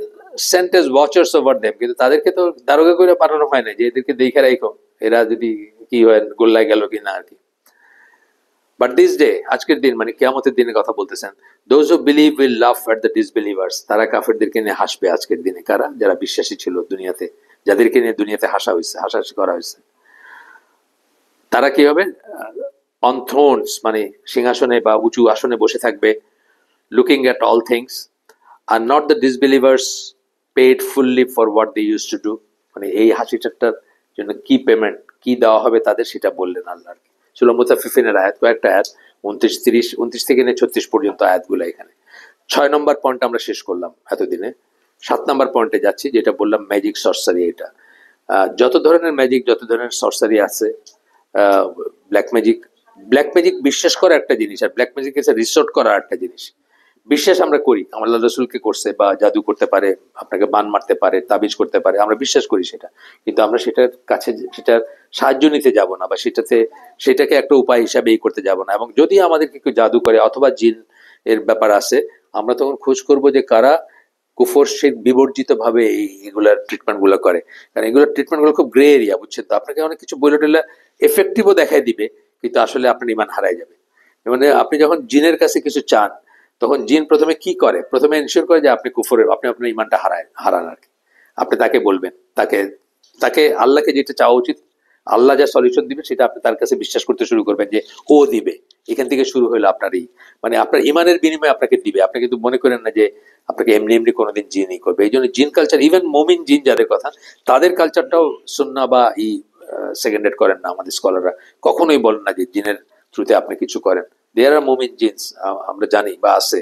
sent as watchers over them, কিন্তু তাদেরকে তো দারোগা করে পাঠানো হয় না যে এদেরকে দেখে রাখো, এরা যদি কি হয়, গোল্লায় গেল কি না আর কি। বাট দিস ডে, আজকের দিন মানে কিয়ামতের দিনের কথা বলতেছেন, দোজ হু বিলিভ উইল লাফ এট দ্য ডিসবিলিভার্স, তারা কাফেরদেরকে নিয়ে হাসবে আজকের দিনে। কারা? যারা বিশ্বাসী ছিল দুনিয়াতে, যাদেরকে নিয়ে দুনিয়াতে হাসাহাসি করা হয়েছে, তারা কি হবে? অন থ্রোনস, মানে সিংহাসনে বা উঁচু আসনে বসে থাকবে, looking at all things, are not the disbelievers paid fully for what they use to do, মানে এই হাসি ঠাট্টার জন্য কি পেমেন্ট, কি দেওয়া হবে তাদের, সেটা বললেন আল্লাহ। সূরা মুতাফফিফিনের আয়াত, কয়েকটা আয়াত, 29 থেকে নিয়ে 36 পর্যন্ত আয়াতগুলো এখানে। 6 নম্বর পয়েন্ট আমরা শেষ করলাম এতদিনে। 7 নম্বর পয়েন্টে যাচ্ছি, যেটা বললাম ম্যাজিক সরসারি। এটা যত ধরনের ম্যাজিক, যত ধরনের সরসারি আছে, ব্ল্যাক ম্যাজিক বিশ্বাস করা একটা জিনিস, আর ব্ল্যাক ম্যাজিক এসে রিসোর্ট করা একটা জিনিস। বিশ্বাস আমরা করি আল্লাহ রসুলকে করছে, বা জাদু করতে পারে, আপনাকে বান মারতে পারে, তাবিজ করতে পারে, আমরা বিশ্বাস করি সেটা। কিন্তু আমরা সেটার কাছে সেটার সাহায্য নিতে যাব না, বা সেটাকে একটা উপায় হিসাবে এই করতে যাব না। এবং যদি আমাদেরকে কেউ জাদু করে অথবা জিন এর ব্যাপার আছে, আমরা তখন খোঁজ করব যে কারা কুফর শিরক বিবর্জিত ভাবে এগুলার ট্রিটমেন্ট গুলো করে। কারণ এগুলোর ট্রিটমেন্ট গুলো খুব গ্রে এরিয়া, বুঝছেন তো। আপনাকে অনেক কিছু বলে টলে এফেক্টিভও দেখাই দিবে, কিন্তু আসলে আপনার ইমান হারাই যাবে। মানে আপনি যখন জিনের কাছে কিছু চান, তখন জিন প্রথমে কি করে, প্রথমে এনশিওর করে যে আপনি কুফরের, আপনি আপনার ইমানটা হারান আর কি। আপনি তাকে বলবেন, তাকে তাকে আল্লাহকে যেটা চাওয়া উচিত, আল্লাহ যা সলিউশন দিবে সেটা আপনি তার কাছে বিশ্বাস করতে শুরু করবেন যে ও দিবে। এখান থেকে শুরু হলো আপনার এই, মানে আপনার ইমানের বিনিময়ে আপনাকে দিবে। আপনি কিন্তু মনে করেন না যে আপনাকে এমনি এমনি কোনোদিন জিনই করবে। এই জন্য জিন কালচার, ইভেন মমিন জিন যাদের কথা, তাদের কালচারটাও সুন্নাহ বা সেকেন্ডেড করেন না আমাদের স্কলাররা। কখনোই বলেন না যে জিনের থ্রুতে আপনি কিছু করেন। দেয়ার আর মুমিন জিন্স, আমরা জানি বা আছে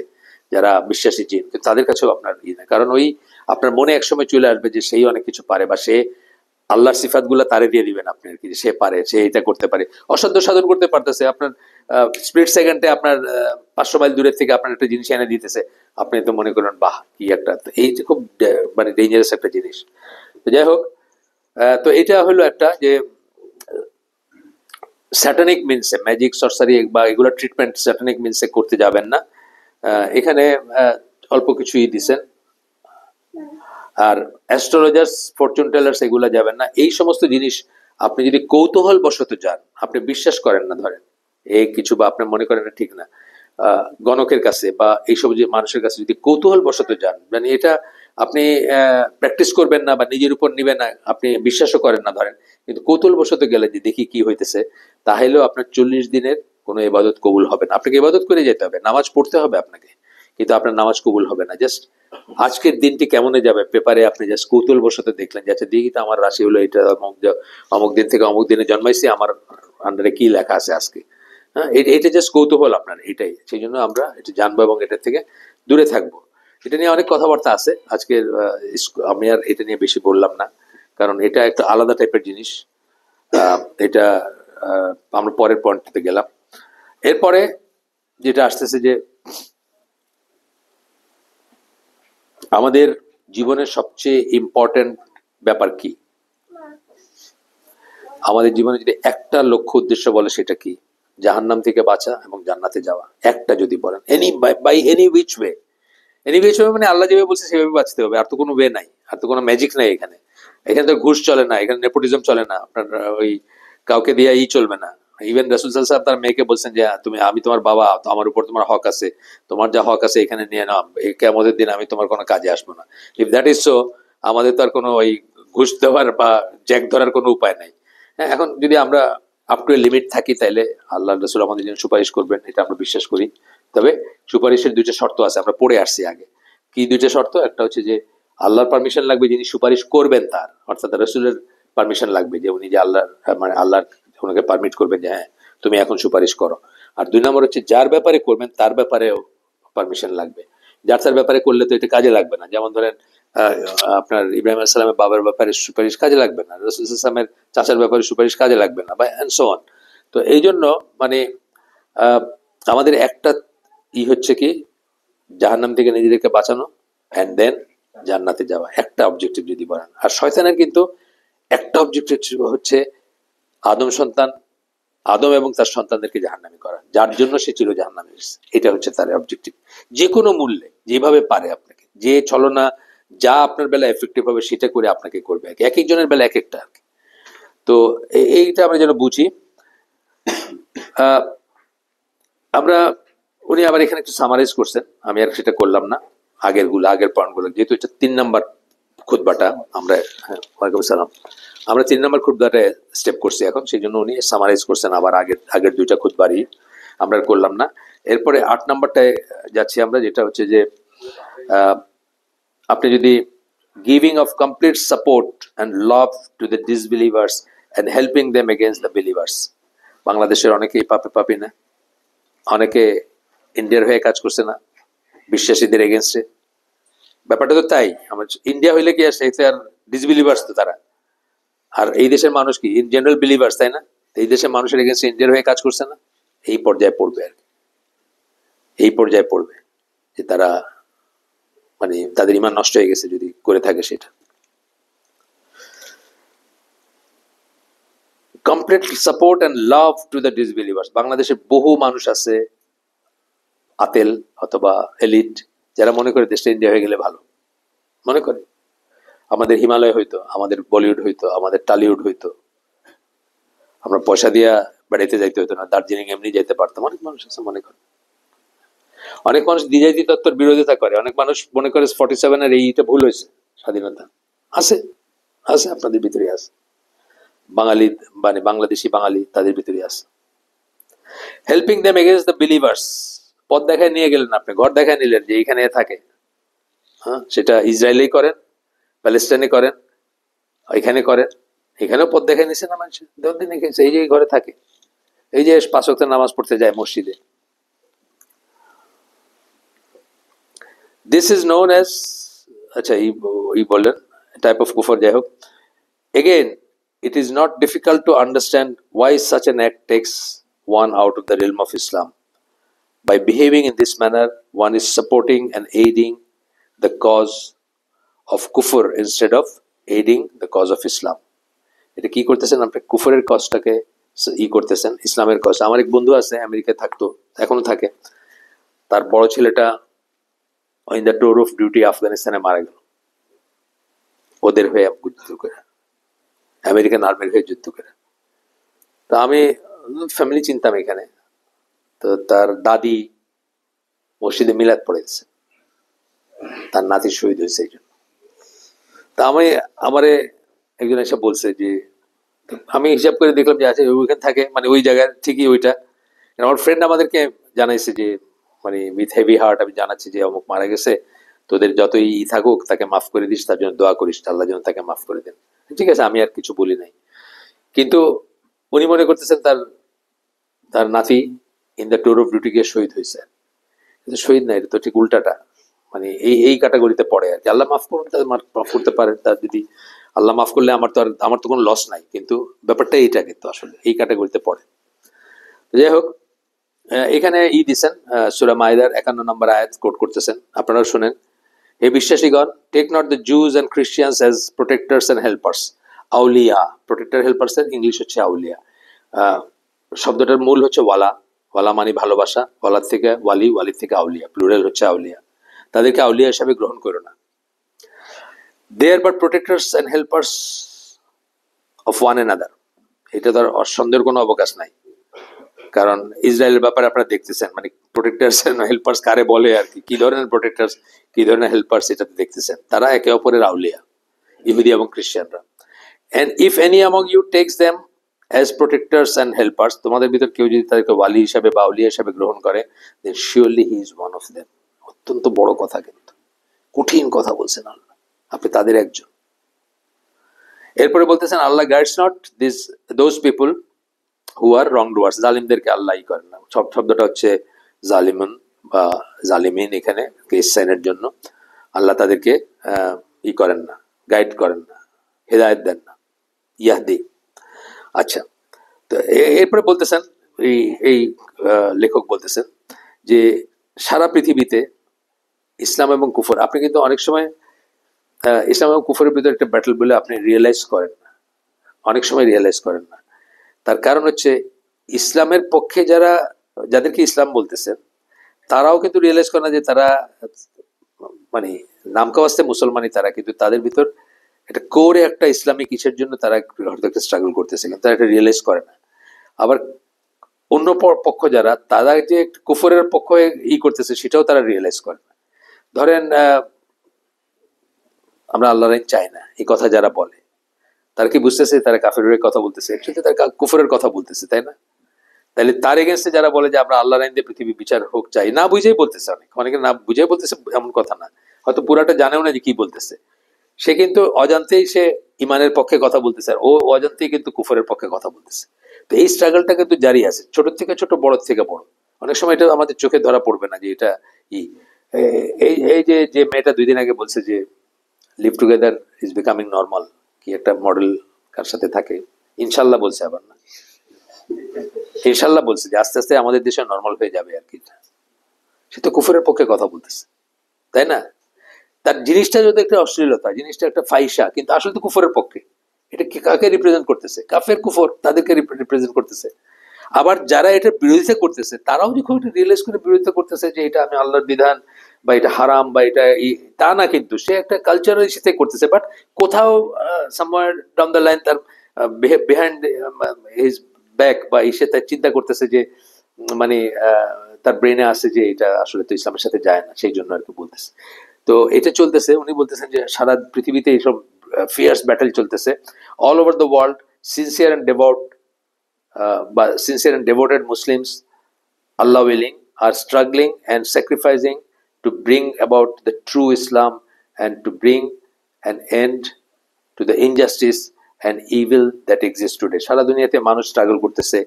যারা বিশ্বাসী জিন, কিন্তু তাদের কাছেও আপনার না। কারণ ওই আপনার মনে একসময় চলে আসবে যে সেই অনেক কিছু পারে, বা সে আল্লাহর সিফাত গুলা তারে দিয়ে দিবেন আপনি আর কি, সে পারে, সে এটা করতে পারে, অসাধ্য সাধন করতে পারতেছে। আপনার স্প্লিট সেকেন্ডে আপনার 500 মাইল দূরের থেকে আপনার একটা জিনিস এনে দিতেছে, আপনি তো মনে করেন বাহ কি একটা। এই যে খুব মানে ডেঞ্জারাস একটা জিনিস। তো যাই হোক, তো এটা হলো একটা যে স্যাটানিক মিনসে ম্যাজিক সরসারি বা এগুলো ট্রিটমেন্ট স্যাটানিক মিনসে করতে যাবেন না। এখানে অল্প কিছুই দিছেন। আর অ্যাস্ট্রোলজার্স, ফরচুন টেলার্স এগুলা যাবেন না। এই সমস্ত জিনিস আপনি যদি কৌতূহল বশত যান, আপনি বিশ্বাস করেন না, ধরেন এই কিছু, বা আপনি মনে করেন ঠিক না, গণকের কাছে বা এইসব যে মানুষের কাছে যদি কৌতূহল বশত যান, মানে এটা আপনি প্র্যাকটিস করবেন না বা নিজের উপর নিবেন না, আপনি বিশ্বাসও করেন না ধরেন, কিন্তু কৌতূহল বশত গেলে যে দেখি কি হইতেছে, তাহলেও আপনার 40 দিনের কোনো ইবাদত কবুল হবে না। আপনাকে ইবাদত করে যেতে হবে, নামাজ পড়তে হবে আপনাকে, কিন্তু আপনার নামাজ কবুল হবে না। জাস্ট আজকের দিনটি কেমনে যাবে পেপারে আপনি জাস্ট কৌতূহল বশত দেখলেন যে আচ্ছা দেখি তো আমার রাশি হলো এটা, অমুক দিন থেকে অমুক দিনে জন্মাইছি, আমার আন্ডারে কি লেখা আছে আজকে। হ্যাঁ, এটা জাস্ট কৌতূহল আপনার, এটাই। সেই জন্য আমরা এটা জানবো এবং এটার থেকে দূরে থাকবো। এটা নিয়ে অনেক কথাবার্তা আছে আজকের, আমি আর এটা নিয়ে বেশি বললাম না, কারণ এটা একটা আলাদা টাইপের জিনিস। এটা আমরা পরের পয়েন্টটাতে গেলাম। এরপরে যেটা আসতেছে যে আমাদের জীবনের সবচেয়ে ইম্পর্টেন্ট ব্যাপার কি, আমাদের জীবনে যদি একটা লক্ষ্য উদ্দেশ্য বলে সেটা কি, জাহান্নাম থেকে বাঁচা এবং জান্নাতে যাওয়া। একটা যদি বলেন, any by any which way, any which way মানে আল্লাহ যেভাবে বলছে সেভাবে বাঁচতে হবে, আর তো কোনো ওয়ে নাই, আর তো কোনো ম্যাজিক নাই এখানে। এখানে তো ঘুষ চলে না, এখানে নেপোটিজম চলে না, আপনার ওই কাউকে দিয়ে চলবে না। ইভেন রাসূল সাল্লাল্লাহু আলাইহি ওয়াসাল্লাম তার মেয়েকে বলছেন যে আমি তোমার বাবা, তো আমার উপর তোমার হক আছে, তোমার যা হক আছে এখানে নিয়ে নাও, এই কিয়ামতের দিন আমি তোমার কোনো কাজে আসবো না। ইফ দ্যাট ইজ সো, আমাদের তো আর কোনো ওই ঘুষ দেওয়ার বা জ্যাক ধরার কোনো উপায় নাই। হ্যাঁ, এখন যদি আমরা আপ টু এ লিমিট থাকি, তাইলে আল্লাহ রাসূল আমাদের জন্য সুপারিশ করবেন, এটা আমরা বিশ্বাস করি। তবে সুপারিশের দুইটা শর্ত আছে, আমরা পড়ে আসছি আগে। কি দুইটা শর্ত? একটা হচ্ছে যে আল্লাহর পারমিশন লাগবে, যিনি সুপারিশ করবেন তার, অর্থাৎ রাসূলের পারমিশন লাগবে, যে উনি যে আল্লাহর, মানে আল্লাহর ওনাকে পারমিট করবেন যে হ্যাঁ তুমি এখন সুপারিশ করো। আর 2 নম্বর হচ্ছে যার ব্যাপারে করবেন তার ব্যাপারেও পারমিশন লাগবে। যার তার ব্যাপারে করলে তো এটা কাজে লাগবে না। যেমন ধরেন আপনার ইব্রাহিম আলাইহিস সালামের বাবার ব্যাপারে সুপারিশ কাজে লাগবে না, রাসূল সাল্লাল্লাহু আলাইহি ওয়াসাল্লামের চাচার ব্যাপারে সুপারিশ কাজে লাগবে না, বা এন্ড সো অন। তো এই জন্য মানে আমাদের একটা হচ্ছে কি, জাহান্নাম থেকে নিজেদেরকে বাঁচানো অ্যান্ড দেন জান্নাতে যাওয়া, একটা অবজেক্টিভ যদি বলেন। আর শয়তানের কিন্তু একটা অবজেক্টিভ হচ্ছে আদম সন্তান, আদম এবং তার সন্তানদেরকে জাহান্নামী করা, যার জন্য সে ছিল জাহান্নামে এসেছে। এটা হচ্ছে তার অবজেক্টিভ। যে কোনো মূল্যে, যেভাবে পারে আপনাকে, যে ছলনা যা আপনার বেলা এফেক্টিভ হবে সেটা করে আপনাকে করবে। এক একজনের বেলা এক একটা আর কি। তো এইটা আমরা যেন বুঝি। আমরা উনি আবার এখানে একটু সামারাইজ করছেন, আমি আর সেটা করলাম না। আগের পয়েন্টগুলো, যেহেতু এটা 3 নাম্বার খুতবাটা, আমরা ওয়ালাইকুম সালাম, আমরা 3 নাম্বার খুতবাটায় স্টেপ করছি এখন, সেই জন্য উনি সামারাইজ করছেন আবার আগের 2টা খুতবারই, আমরা করলাম না। এরপরে 8 নাম্বারটায় যাচ্ছি আমরা, যেটা হচ্ছে যে আপনি যদি giving of complete support and love to the disbelievers and helping them against the believers. বাংলাদেশের অনেকেই পাপি না, অনেকে ইন্ডিয়ার হয়ে কাজ করছে না বিশ্বাসীদের এগেনস্টে। ব্যাপারটা তো তাই, আমার ইন্ডিয়া হইলে কি আসে, আর ডিসবিলিভার্স তো তারা, আর এই দেশের মানুষ কি ইন জেনারেল বিলিভার্স, তাই না? এই দেশের মানুষের এগেনস্টে ইন্ডিয়ার হয়ে কাজ করছে না, এই পর্যায়ে পড়বে আর কি, এই পর্যায়ে পড়বে। যে তারা মানে তাদের ঈমান নষ্ট হয়ে গেছে যদি করে থাকে সেটা। Complete support and love to the disbelievers. বাংলাদেশে বহু মানুষ আছে আতেল অথবা এলিট যারা মনে করে দেশটা ইন্ডিয়া হয়ে গেলে ভালো, মনে করে আমাদের হিমালয় হইতো, আমাদের বলিউড হইতো, আমাদের টালিউড হইতো, আমরা পয়সা দিয়া বেড়াইতে যাইতে হইতো না, দার্জিলিং এমনি যেতে পারতাম। অনেক মানুষ আছে মনে করে, অনেক মানুষ দ্বিজাতি তত্ত্বের বিরোধিতা করে, অনেক মানুষ মনে করে 47-এর এইটা ভুল হয়েছে, স্বাধীনতা আছে, আছে আপনাদের ভিতরে আছে, বাঙালি মানে বাংলাদেশি বাঙালি তাদের ভিতরে আছে। Helping them against the believers, পথ দেখায় নিয়ে গেলেন, আপনি ঘর দেখায় নিলেন যে এইখানে থাকে, হ্যাঁ সেটা ইসরায়েলেই করেন, প্যালেস্টাইনে করেন, এখানে করেন, এখানেও পথ দেখায় নিছে না মানুষ, দিন এই যে ঘরে থাকে, এই যে 5 ওয়াক্তের নামাজ পড়তে যায় মসজিদে। দিস ইজ নোন অ্যাজ, আচ্ছা এই বললেন টাইপ অফ কুফর, যাই হোক। Again it is not difficult to understand why such an act takes one out of the realm of Islam. By behaving in this manner, one is supporting and aiding the cause of kufr instead of aiding the cause of Islam. এটা কি করতেছেন আপনি? কুফরের কজটাকে করতেছেন, ইসলামের কজ। আমার এক বন্ধু আছে, আমেরিকায় থাকতো, এখনো থাকে, তার বড় ছেলেটা in the tour of duty আফগানিস্তানে মারা গেল, ওদের হয়ে যুদ্ধ করে, আমেরিকান আর্মির হয়ে যুদ্ধ করে। তো আমি ফ্যামিলি চিনতাম এখানে, তো তার দাদি মসজিদে মিলাদ পড়েছে, তার নাতি শহীদ হয়েছে এই জন্য। তা আমারে একজন এসে বলছে যে, আমি হিসাব করে দেখলাম যে আছে ওইখানে থাকে, মানে ওই জায়গায় ঠিকই ওইটা। আমার ফ্রেন্ড আমাদেরকে জানাইছে যে, মানে উইথ হেভি হার্ট আমি জানাচ্ছি যে অমুক মারা গেছে, তোদের যতই থাকুক তাকে মাফ করে দিস, তার জন্য দোয়া করিস, আল্লাহ যেন তাকে মাফ করে দেন। ঠিক আছে, আমি আর কিছু বলি নাই, কিন্তু উনি মনে করতেছেন তার নাতি in the tour of duty গিয়ে শহীদ হয়েছে, কিন্তু শহীদ নাই, এটা তো ঠিক উল্টাটা, মানে এই ক্যাটাগরিতে পড়ে আর কি। আল্লাহ মাফ করুন, তাদের মাফ করতে পারেন, তার যদি আল্লাহ মাফ করলে আমার তো কোনো লস নাই, কিন্তু ব্যাপারটা এইটা কিন্তু আসলে এই ক্যাটাগরিতে পড়ে। যাই হোক, এখানে দিচ্ছেন সূরা মাইদার 51 নম্বর আয়াত কোট করতেছেন, আপনারা শুনেন। হে বিশ্বাসীগণ, take not the Jews and Christians as protectors and helpers. আউলিয়া, প্রোটেক্টার হেল্পার্স এর ইংলিশ হচ্ছে আউলিয়া। শব্দটার মূল হচ্ছে ওয়ালা, ওয়ালা মানে ভালোবাসা, ওয়ালার থেকে ওয়ালি, ওয়ালির থেকে আউলিয়া, প্লুরাল হচ্ছে আউলিয়া। তাদেরকে আউলিয়া হিসাবে গ্রহণ করো না। They are but protectors and helpers of one another. এটা তার সন্দেহের কোনো অবকাশ নাই, কারণ ইসরায়েলের ব্যাপারে আপনারা দেখতেছেন, মানে প্রোটেক্টার্স এন্ড হেল্পার্স কারে বলে আর কি ধরনের প্রোটেক্টার্স, কি ধরনের হেল্পার্স, এটা দেখতেছেন। তারা একে অপরের আউলিয়া, ইহুদি এবং খ্রিস্টানরা। And if any among you takes them as protectors and helpers, তোমাদের ভিতর কেউ যদি তাদেরকে ওয়ালি হিসাবে বা আউলিয়া হিসাবে গ্রহণ করে, then surely he is one of them. অত্যন্ত বড় কথা, কিন্তু কঠিন কথা বলছেন আল্লাহ, আপনি তাদের একজন। এরপরে বলতেছেন Allah guides not those people who are wrongdoers, জালিমদেরকে আল্লাহ করেন না। শব্দটা হচ্ছে জালিমুন বা জালিমিন, এখানে কেস সাইনের জন্য। আল্লাহ তাদেরকে করেন না, গাইড করেন না, হেদায়েত দেন না, ইয়াহদি। আচ্ছা, তো এরপরে বলতেছেন এই লেখক বলতেছেন যে সারা পৃথিবীতে ইসলাম এবং কুফর, আপনি কিন্তু অনেক সময় ইসলাম এবং কুফরের ভিতরে একটা ব্যাটল বলে আপনি রিয়েলাইজ করেন না, অনেক সময় রিয়েলাইজ করেন না। তার কারণ হচ্ছে ইসলামের পক্ষে যাদেরকে ইসলাম বলতেছেন, তারাও কিন্তু রিয়েলাইজ করে না যে তারা মানে নামকাওয়াস্তে মুসলমানই তারা, কিন্তু তাদের ভিতর একটা কোরে একটা ইসলামিক কিসের জন্য তারা হয়তো একটা স্ট্রাগল করতেছে, কিন্তু তারা এটা রিয়েলাইজ করে না। আবার অন্য পক্ষ যারা, তারা যে কুফরের পক্ষ করতেছে সেটাও তারা রিয়েলাইজ করে না। ধরেন আমরা আল্লাহর আইন চাই না, এই কথা যারা বলে, তারা কি বুঝতেছে তারা কাফেরের কথা বলতেছে? অ্যাকচুয়ালি তারা কুফরের কথা বলতেছে, তাই না? তাহলে তার এগেন্স্টে যারা বলে যে আমরা আল্লাহর আইন দিয়ে পৃথিবী বিচার হোক চাই, না বুঝেই বলতেছে, অনেকে না বুঝেই বলতেছে এমন কথা না, হয়তো পুরাটা জানেও না যে কি বলতেছে, সে কিন্তু অজান্তেই সে ইমানের পক্ষে কথা বলতেছে, আর ও অজান্তেই কিন্তু কুফরের পক্ষে কথা বলতেছে। তো এই স্ট্রাগলটা কিন্তু জারি আছে, ছোট থেকে ছোট, বড় থেকে বড়। অনেক সময় এটা আমাদের চোখে ধরা পড়বে না যে এটা এই যে মেয়েটা 2 দিন আগে বলছে যে live together is becoming normal, কি একটা মডেল কার সাথে থাকে, ইনশাল্লাহ বলছে, আবার না ইনশাল্লাহ বলছে যে আস্তে আস্তে আমাদের দেশে নর্মাল হয়ে যাবে আর কি। সে তো কুফরের পক্ষে কথা বলতেছে, তাই না? তার জিনিসটা যদি একটা অশ্লীলতা, জিনিসটা একটা ফাইসা, কিন্তু আসলে তো কুফরের পক্ষে। এটা কাকে রিপ্রেজেন্ট করতেছে? কাফের কুফর, তাদেরকে রিপ্রেজেন্ট করতেছে। আবার যারা এটা বিরোধিতা করতেছে তারাও যে খুব রিয়েলাইজ করে বিরোধিতা করতেছে যে এটা আমি আল্লাহর বিধান বা এটা হারাম বা এটা তা না, কিন্তু সে একটা কালচারাল সাথে করতেছে। বাট কোথাও সামওয়্যার ডাউন দ্য লাইন তার বিহাইন্ড হিজ ব্যাক বা সে তার চিন্তা করতেছে যে মানে তার ব্রেনে আসে যে এটা আসলে তো ইসলামের সাথে যায় না, সেই জন্য আর কি বলতেছে। তো এটা চলতেছে, উনি বলতেছেন যে সারা পৃথিবীতে এইসব ফিয়ার্স ব্যাটেল চলতেছে all over the world. Sincere and devout বা sincere and devoted Muslims, Allah willing, are struggling and sacrificing to bring about the true Islam and to bring an end to the injustice and evil that exists today. সারা দুনিয়াতে মানুষ স্ট্রাগল করতেছে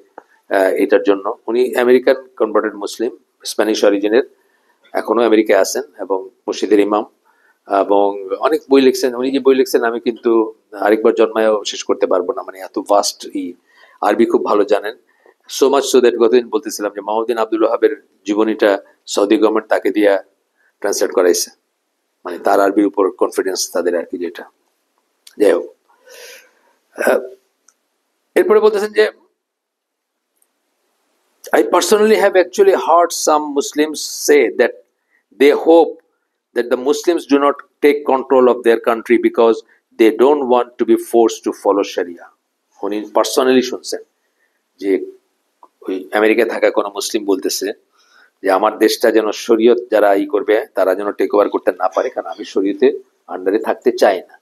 এটার জন্য। উনি আমেরিকান কনভার্টেড মুসলিম, স্প্যানিশ অরিজিনের, এখনো আমেরিকায় আছেন এবং মসজিদের ইমাম, এবং অনেক বই লিখছেন। উনি যে বই লিখছেন আমি কিন্তু আরেকবার জন্মায়ও শেষ করতে পারবো না, মানে এত ভাস্ট। আরবি খুব ভালো জানেন, সো মাচ সো দ্যাট গতদিন বলতেছিলাম যে মাহমুদ্দিন আব্দুল ওয়াহাবের জীবনীটা সৌদি গভর্নমেন্ট তাকে দিয়া ট্রান্সলেট করাইছে, মানে তার আরবির উপর কনফিডেন্স তাদের আর কি। যেটা যাই হোক, এরপরে বলতেছেন যে I personally have actually heard some Muslims say that they hope that the Muslims do not take control of their country because they don't want to be forced to follow Sharia. উনি পার্সোনালি শুনছেন যে ওই আমেরিকায় থাকা কোনো মুসলিম বলতেছে যে আমার দেশটা যেন শরীয়ত যারা করবে তারা যেন টেক ওভার করতে না পারে, কারণ আমি শরীয়তে আন্ডারে থাকতে চাই না।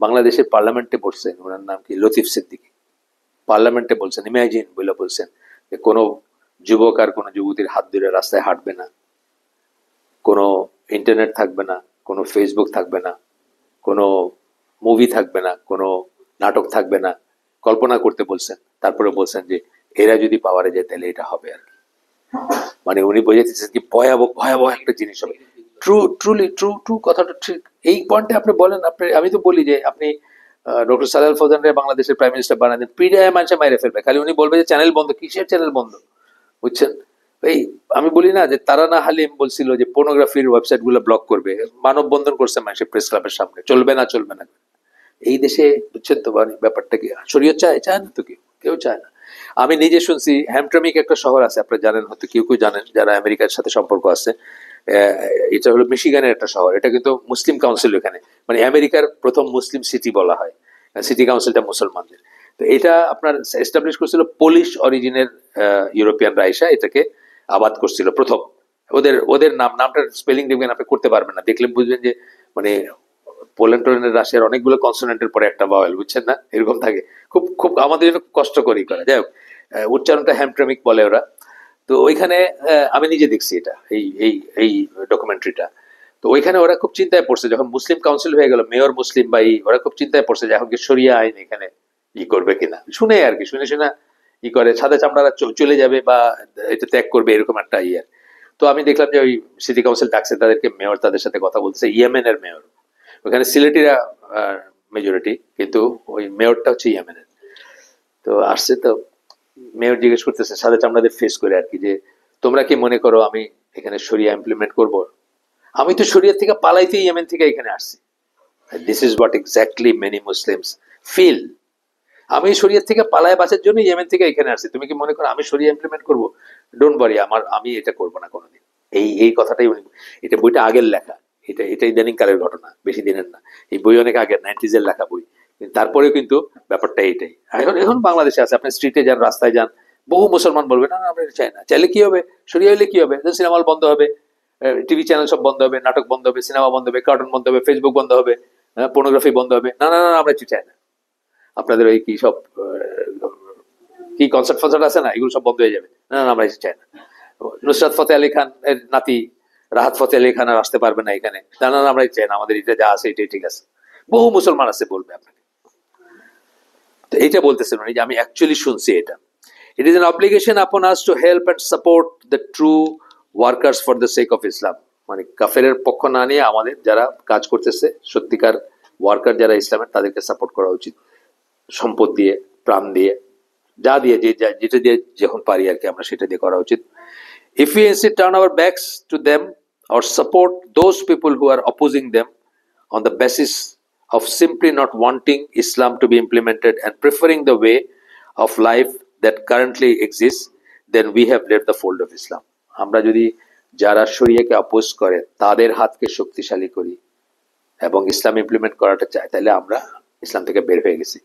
বাংলাদেশের পার্লামেন্টে বলছেন, ওনার নাম কি, লতিফ সিদ্দিকী, পার্লামেন্টে বলছেন, ইমাজিন বলে বলছেন যে কোনো যুবক আর কোনো যুবতীর হাত ধরে রাস্তায় হাঁটবে না, কোনো ইন্টারনেট থাকবে না, কোনো ফেসবুক থাকবে না, কোনো মুভি থাকবে না, কোনো নাটক থাকবে না, কল্পনা করতে বলছেন। তারপরে বলছেন যে এরা যদি পাওয়ারে যায় তাহলে এটা হবে আর কি। মানে উনি বোঝাতেছেন কি ভয়াবহ ভয়াবহ একটা জিনিস হবে। ট্রু কথাটা ঠিক। এই পয়েন্টে আপনি বলেন, আপনি, আমি তো বলি যে আপনি ডক্টর সালাল ফৌজানরে বাংলাদেশের প্রাইম মিনিস্টার বানান দেন, পিডিআই মানুষে মাইরে ফেলবে, খালি উনি বলবে যে চ্যানেল বন্ধ। কিসের চ্যানেল বন্ধ? বুঝছেন? এই আমি বলি না যে তারানা হালিম বলছিল যে পোর্নোগ্রাফির ওয়েবসাইট গুলো ব্লক করবে, মানববন্ধন করছে মানুষের প্রেস ক্লাবের সামনে, চলবে না চলবে না। এই দেশে বুঝছেন তো মানে ব্যাপারটা কি, শরীয়ত চায় না তো কেউ চায় না। আমি নিজে শুনছি হ্যামট্রামিক একটা শহর আছে, আপনারা জানেন হয়তো, কেউ জানেন যারা আমেরিকার সাথে সম্পর্ক আছে, এটা হলো মিশিগানের একটা শহর। এটা কিন্তু মুসলিম কাউন্সিল, এখানে মানে আমেরিকার প্রথম মুসলিম সিটি বলা হয়, সিটি কাউন্সিলটা মুসলমানদের। তো এটা আপনার এস্টাবলিশ করছিল পোলিশ অরিজিনের ইউরোপিয়ান রাইসা, এটাকে আবাদ করছিল প্রথম। ওদের নামটার স্পেলিং দেখবেন, আপনি করতে পারবেন না, দেখলে বুঝবেন যে মানে পোল্যান্ড রাশিয়ার অনেকগুলো কনসোনেন্টের পরে একটা ভাওয়েল, বুঝছেন না, এরকম থাকে। খুব খুব আমাদের জন্য কষ্ট করেই করে। যাই হোক, উচ্চারণটা হ্যামট্রামিক বলে ওরা। তো ওইখানে আমি নিজে দেখছি এটা, এই ডকুমেন্টারিটা। তো ওইখানে ওরা খুব চিন্তায় পড়ছে যখন মুসলিম কাউন্সিল হয়ে গেল, মেয়র মুসলিম বা ওরা খুব চিন্তায় পড়ছে যে এখন কি শরিয়া আইন এখানে করবে কিনা, শুনে আর কি, শুনে করে সাদা চামড়ারা চলে যাবে বা এটা ত্যাগ করবে, এরকম একটা ইয়ার। তো আমি দেখলাম যে ওই সিটি কাউন্সিল ডাকছে তাদেরকে, মেয়র তাদের সাথে কথা বলছে, ইয়েমেনের মেয়র, ওখানে সিলেটিরা মেজরিটি, কিন্তু ওই মেয়রটা হচ্ছে ইয়েমেনের। তো আসছে, তো মেয়র জিজ্ঞেস করতেছে সাদা চামড়াদের ফেস করে আর কি, যে তোমরা কি মনে করো আমি এখানে শরিয়া ইমপ্লিমেন্ট করব? আমি তো শরিয়া থেকে পালাইতে ইয়েমেন থেকে এখানে আসছি। This is what exactly many Muslims feel. আমি শরিয়া থেকে পালায় বাঁচার জন্য ইয়েমেন থেকে এখানে আসছি, তুমি কি মনে করো আমি শরিয়া ইমপ্লিমেন্ট করবো? ডোন্ট ওয়ারি, আমি এটা করবো না কোনোদিন। এই কথাটাই উনি, এটা বইটা আগের লেখা, এটা ইদানিং কালের ঘটনা, বেশি দিনের না। এই বই অনেক আগের, 90s এর লেখা বই, তারপরেও কিন্তু ব্যাপারটা এইটাই। এখন বাংলাদেশে আছে, আপনি স্ট্রিটে যান, রাস্তায় যান, বহু মুসলমান বলবে না আমরা চাই না। চাইলে কি হবে? সরিয়ে হলে কি হবে? সিনেমা হল বন্ধ হবে, টিভি চ্যানেল সব বন্ধ হবে, নাটক বন্ধ হবে, সিনেমা বন্ধ হবে, কার্টুন বন্ধ হবে, ফেসবুক বন্ধ হবে, পর্নোগ্রাফি বন্ধ হবে। না না না, আমরা চাই না। আপনাদের ওই কি সব কি কনসার্ট ফনসার্ট আছে না, এগুলো সব বন্ধ হয়ে যাবে। না না, আমরা চাই না। নুসরাত ফতেহ আলী খান এর নাতি রাহাত ফতেহ আলী খান আর আসতে পারবে না এখানে। না না, আমরা চাই না, আমাদের এটা যা আছে এটাই ঠিক আছে। বহু মুসলমান আছে বলবে আপনাকে। তো এইটা বলতেছেন উনি, যে আমি অ্যাকচুয়ালি শুনছি এটা। It is an obligation upon us to help and support the true workers for the sake of Islam. মানে কাফেরের পক্ষ না নিয়ে আমাদের যারা কাজ করতেছে, সত্যিকার ওয়ার্কার যারা ইসলামের, তাদেরকে সাপোর্ট করা উচিত, সম্পদ দিয়ে, প্রাণ দিয়ে, যা দিয়ে, যেটা দিয়ে যখন পারি আর কি, আমরা সেটা দিয়ে করা উচিত। If we instead turn our backs to them or support those people who are opposing them on the basis of simply not wanting Islam to be implemented and preferring the way of life that currently exists, then we have left the fold of Islam. আমরা যদি যারা শরিয়াকে অপোজ করে তাদের হাতকে শক্তিশালী করি এবং ইসলাম ইমপ্লিমেন্ট করাটা চাই, তাহলে আমরা ইসলাম থেকে বের হয়ে গেছি।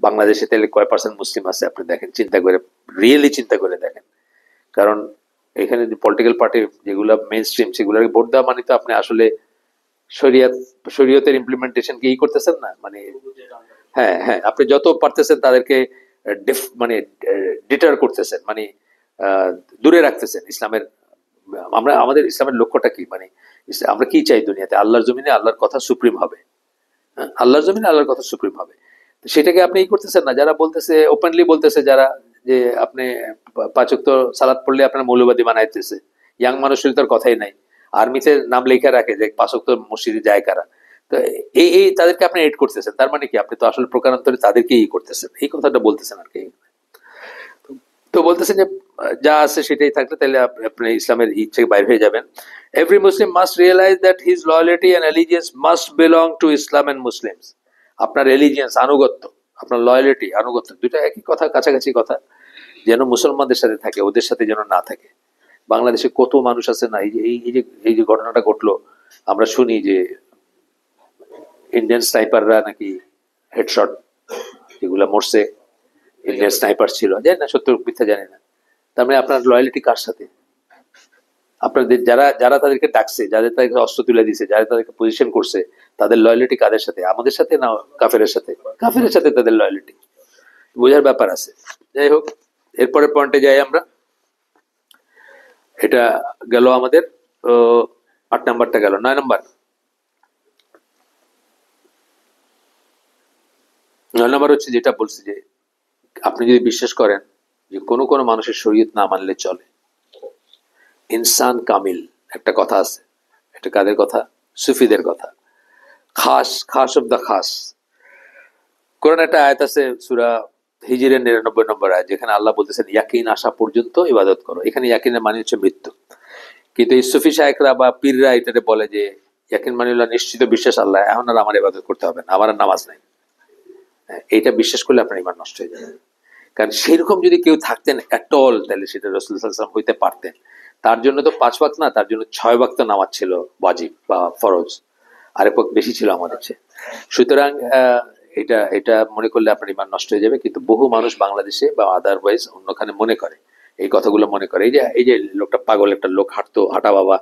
বাংলাদেশে তাহলে কয় পার্সেন্ট মুসলিম আছে আপনি দেখেন, চিন্তা করে, রিয়েলি চিন্তা করে দেখেন। কারণ এখানে যে পলিটিক্যাল পার্টি যেগুলো মেইন স্ট্রিম, সেগুলোকে ভোট দেওয়া মানে তো আপনি আসলে শরীয়তের ইমপ্লিমেন্টেশন কি করতেছেন না, মানে হ্যাঁ হ্যাঁ, আপনি যত পারতেছেন তাদেরকে মানে ডিটার করতেছেন, মানে দূরে রাখতেছেন ইসলামের। আমরা আমাদের ইসলামের লক্ষ্যটা কি, মানে আমরা কি চাই দুনিয়াতে? আল্লাহর জমিনে আল্লাহর কথা সুপ্রিম হবে, আল্লাহর জমিনে আল্লাহর কথা সুপ্রিম হবে। সেটাকে আপনি ই করতেছেন না। যারা বলতেছে, ওপেনলি বলতেছে যারা, যে আপনি 5 ওয়াক্ত সালাত পড়লে আপনার মৌলবাদী বানাইতেছে, ইয়াং মানুষের তার কথাই নাই, আর্মিতে নাম লেখা রাখে যে 5 ওয়াক্ত মসজিদে যায় কারা, তো এই তাদেরকে আপনি এড করতেছেন। তার মানে কি, আপনি তো আসলে প্রকারান্তরে তাদেরকে ই করতেছেন, এই কথাটা বলতেছেন আর কি। তো বলতেছেন যে যা আছে সেটাই থাকলে তাহলে আপনি ইসলামের ইচ্ছে বাইরে হয়ে যাবেন। Every Muslim must realise that his loyalty and allegiance must belong to Islam and Muslims. আপনার এলিজিয়েন্স, আনুগত্য, আপনার লয়ালিটি, আনুগত্য, দুইটা একই কথা, কাছাকাছি কথা, যেন মুসলমানদের সাথে থাকে, ওদের সাথে যেন না থাকে। বাংলাদেশে কত মানুষ আছে না, এই যে ঘটনাটা ঘটলো, আমরা শুনি যে ইন্ডিয়ান স্নাইপাররা নাকি হেডশট যেগুলা মরছে, ইন্ডিয়ান স্নাইপার ছিল, জানি না সত্য মিথ্যা জানি না। তার মানে আপনার লয়ালিটি কার সাথে? আপনাদের যারা যারা তাদেরকে ডাকছে, যাদের তাদেরকে অস্ত্র তুলে দিছে, যারা তাদেরকে পজিশন করছে, তাদের লয়ালিটি কাদের সাথে? আমাদের সাথে না কাফেরের সাথে? কাফেরের সাথে তাদের লয়ালিটি, বোঝার ব্যাপার আছে। যাই হোক, এরপরের পয়েন্টে যাই আমরা। এটা গেল আমাদের 8 নাম্বারটা গেল। 9 নাম্বার, 9 নাম্বার হচ্ছে যেটা বলছি যে আপনি যদি বিশ্বাস করেন যে কোনো কোনো মানুষের শরীয়ত না মানলে চলে, ইনসান কামিল একটা কথা আছে, এটা কাদের কথা? সুফিদের কথা। খাস, খাস অফ দ্য খাস। কোরআন একটা আয়াত আছে সূরা হিজরের 99 নম্বর আয়াত, যেখানে আল্লাহ বলতেছেন ইয়াকিন আসা পর্যন্ত ইবাদত করো। এখানে ইয়াকিনের মানে হচ্ছে মৃত্যু। কিন্তু এই সুফি শায়েখরা বা পীররা এটাতে বলে যে ইয়াকিন মানে হলো নিশ্চিত বিশ্বাস আল্লাহ, এখন আর আমার ইবাদত করতে হবে না, আমার আর নামাজ নাই। এইটা বিশ্বাস করলে আপনার ইমান নষ্ট হয়ে যাবে। কারণ সেরকম যদি কেউ থাকতেন এট অল, তাহলে সেটা রাসূল সাল্লাল্লাহু আলাইহি ওয়াসাল্লাম হইতে পারতেন। তার জন্য তো 5 ওয়াক্ত না, তার জন্য 6 ওয়াক্ত নামাজ ছিল ওয়াজিব বা ফরজ, আরেক বেশি ছিল আমাদের চেয়ে। সুতরাং এটা এটা মনে করলে আপনার ইমান নষ্ট হয়ে যাবে। কিন্তু বহু মানুষ বাংলাদেশে বা আদারওয়াইজ অন্যখানে মনে করে, এই কথাগুলো মনে করে। এই যে লোকটা পাগল, একটা লোক হাঁটা বাবা,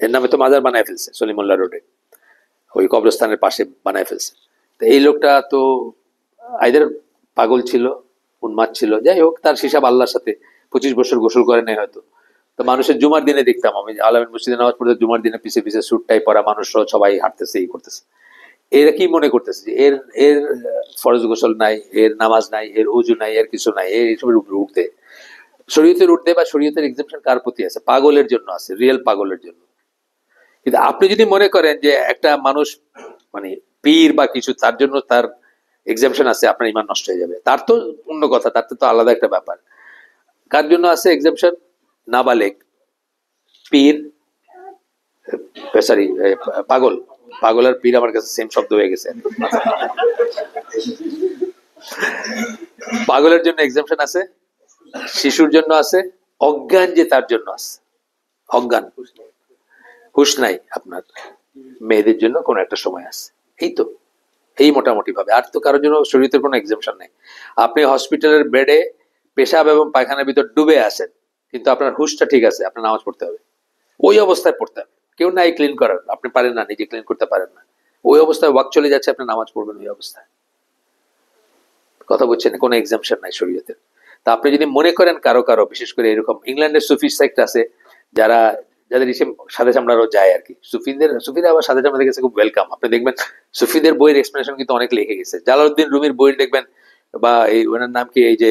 এর নামে তো মাজার বানায় ফেলছে সলিমুল্লাহ রোডে, ওই কবরস্থানের পাশে বানায় ফেলছে। তো এই লোকটা তো আইদার পাগল ছিল, উন্মাদ ছিল, যাই হোক, তার হিসাব আল্লাহর সাথে 25 বছর গোসল করে নেই হয়তো। তো মানুষের জুমার দিনে দেখতাম আমি, আলামিন মসজিদে নামাজ পড়তে জুমার দিনে পিছে পিছে স্যুট টাই পরা মানুষ সবাই হাঁটতেছে, এই করতেছে। এরা কি মনে করতেছে যে এর এর ফরজ গোসল নাই, এর নামাজ নাই, এর উজু নাই, এর কিছু নাই, এইসবের উপরে উঠতে, শরীয়তের উঠতে বা শরীয়তের এক্সাম্পশন কার প্রতি আছে? পাগলের জন্য আছে, রিয়েল পাগলের জন্য। কিন্তু আপনি যদি মনে করেন যে একটা মানুষ মানে পীর বা কিছু, তার জন্য তার এক্সাম্পশন আছে, আপনার ইমান নষ্ট হয়ে যাবে। তার তো অন্য কথা, তার তো আলাদা একটা ব্যাপার। কার জন্য আছে এক্সাম্পশন? নাবালেগ, পীর, সরি পাগল। পাগল আর পীর আমার কাছে সেম শব্দ হয়ে গেছে। পাগলের জন্য এক্সাম্পশন আছে, শিশুর জন্য আছে, অজ্ঞান যে তার জন্য আছে, অজ্ঞান, হুশ নাই আপনার, মেয়েদের জন্য কোন একটা সময় আছে। এই তো, এই মোটামুটি ভাবে। আর তো কারোর জন্য শরীয়তের কোনো এক্সাম্পশন নেই। আপনি হসপিটালের বেডে পেশাব এবং পায়খানার ভিতর ডুবে আছেন, কিন্তু আপনার হুশটা ঠিক আছে, আপনার নামাজ পড়তে হবে, ওই অবস্থায় পড়তে হবে। কেউ নাই ক্লিন করার, আপনি পারেন না, নিজে ক্লিন করতে পারেন না, ওই অবস্থায় ওয়াক চলে যাচ্ছে, আপনি নামাজ পড়বেন ওই অবস্থায়। কথা বলছেন, কোনো এক্সাম্পশন নাই শরীয়তের। তা আপনি যদি মনে করেন কারো কারো, বিশেষ করে এরকম ইংল্যান্ডের সুফি সেক্ট আছে, যাদের সাদা চামড়ারও যায় আর কি। সুফিরা আবার সাদা চামড়া গেছে, খুব ওয়েলকাম। আপনি দেখবেন সুফিদের বইয়ের এক্সপ্লেনেশন কিন্তু অনেক লিখে গেছে। জালালউদ্দিন রুমির বই দেখবেন, বা এই ওনার নাম কি, এই যে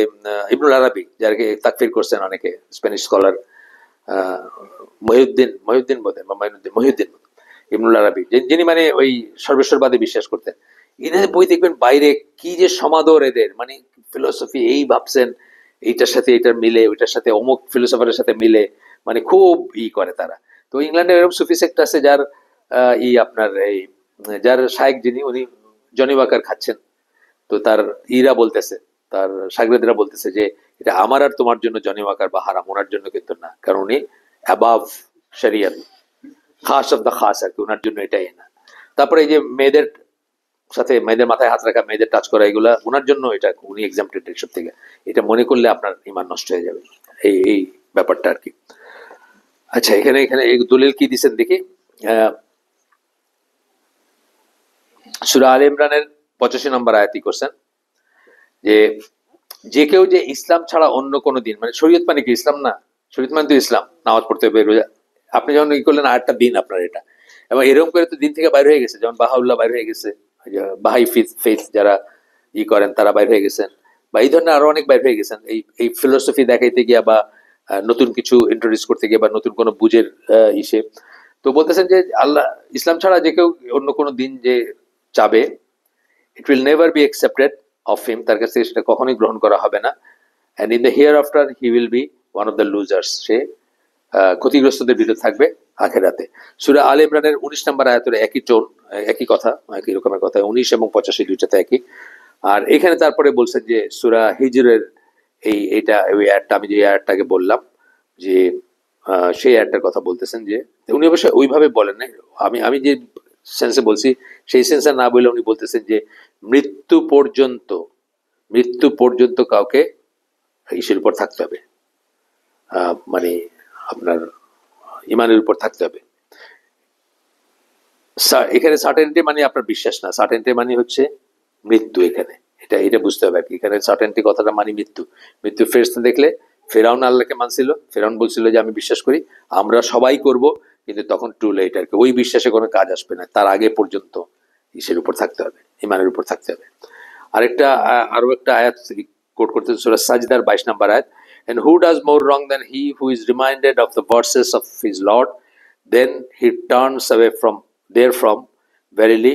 ইবনুল আরাবি, যাকে তাকফির করছেন অনেকে, স্প্যানিশ স্কলার, মহিউদ্দিন বোধহয়, বা মহিউদ্দিন ইবনুল আরাবি, যিনি মানে ওই সর্বেশ্বরবাদে বিশ্বাস করতেন। এদের বই দেখবেন বাইরে কি যে সমাদর এদের, মানে ফিলোসফি এই ভাবছেন, এইটার সাথে এটার মিলে, ওইটার সাথে অমুক ফিলোসফারের সাথে মিলে, মানে খুব করে তারা। তো ইংল্যান্ডে এরকম সুফি সেক্ট আছে যার আপনার এই যার শায়েক যিনি উনি জনি ওয়াকার খাচ্ছেন। তো তার বলতেছে, তার শাগরেদরা বলতেছে যে এটা আমার আর তোমার জন্য জনি ওয়াকার বা হারাম, ওনার জন্য কিন্তু না, কারণ উনি অ্যাবাভ শরিয়ত, খাস অফ দ্য খাস আর কি, ওনার জন্য এটাই না। তারপরে এই যে মেয়েদের সাথে মেয়েদের মাথায় হাত রাখা, মেয়েদের টাচ করা, এগুলা ওনার জন্য এটা উনি এক্সাম্পটেড এসব থেকে। এটা মনে করলে আপনার ইমান নষ্ট হয়ে যাবে, এই ব্যাপারটা আর কি। আচ্ছা, এখানে এখানে দলিল কি দিচ্ছেন দেখি। সূরা আলে ইমরানের 85 নম্বর আয়াতই করছেন যে যে কেউ যে ইসলাম ছাড়া অন্য কোনো দিন, মানে শরীয়ত মানে কি ইসলাম না, শরীয়ত মানে তো ইসলাম, নামাজ পড়তে হবে, রোজা, আপনি যখন করলেন আরেকটা দিন আপনার এটা, এবং এরকম করে তো দিন থেকে বাইর হয়ে গেছে, যেমন বাহাউল্লাহ বাইর হয়ে গেছে, বাহাই ফেথ যারা করেন তারা বাইর হয়ে গেছেন, বা এই ধরনের আরো অনেক বাইর হয়ে গেছেন এই ফিলোসফি দেখাইতে গিয়া, বা নতুন কিছু ইন্ট্রোডিউস করতে গিয়ে, বা নতুন কোনো বুঝের ইসে। তো বলতেছেন যে আল্লাহ ইসলাম ছাড়া যে কেউ অন্য কোনো দিন যে চাবে, it will never be accepted of him, তার কাছে সেটা কখনোই গ্রহণ করা হবে না। And in the hereafter he will be one of the losers, সে ক্ষতিগ্রস্তদের ভিতরে থাকবে আখেরাতে। সূরা আলে ইমরানের 19 নম্বর আয়াতের একই টোন, একই কথা, একই রকমের কথা, 19 এবং 85 দুইটাতে একই। আর এখানে তারপরে বলছেন যে সূরা হিজরের এইটা ওই আয়াতটা, আমি যে আয়াতটাকে বললাম যে সেই আয়াতটার কথা বলতেছেন, যে উনি অবশ্য ওইভাবে বলেন না, আমি যে সেন্সে বলছি সেই সেন্সে না বলে উনি বলতেছেন যে মৃত্যু পর্যন্ত কাউকে ইসের উপর থাকতে হবে, মানে আপনার ইমানের উপর থাকতে হবে। এখানে সার্টেনটি মানে আপনার বিশ্বাস না, সার্টেনটি মানে হচ্ছে মৃত্যু। এখানে এটা বুঝতে হবে আর কি, এখানে সার্টেনটি কথাটা মানে মৃত্যু। ফেরেশতা দেখলে ফেরাউন আল্লাহকে মানছিল, ফেরাউন বলছিল যে আমি বিশ্বাস করি, আমরা সবাই করব, কিন্তু তখন টু লেট আর কি, ওই বিশ্বাসে কোনো কাজ আসবে না, তার আগে পর্যন্ত ইসের উপর থাকতে হবে, ইমানের উপর থাকতে হবে। আরো একটা আয়াত কোট করতে, সূরা সাজদার 22 নম্বর আয়াত, and who does more wrong than he who is reminded of the verses of his Lord, then he turns away from therefrom, verily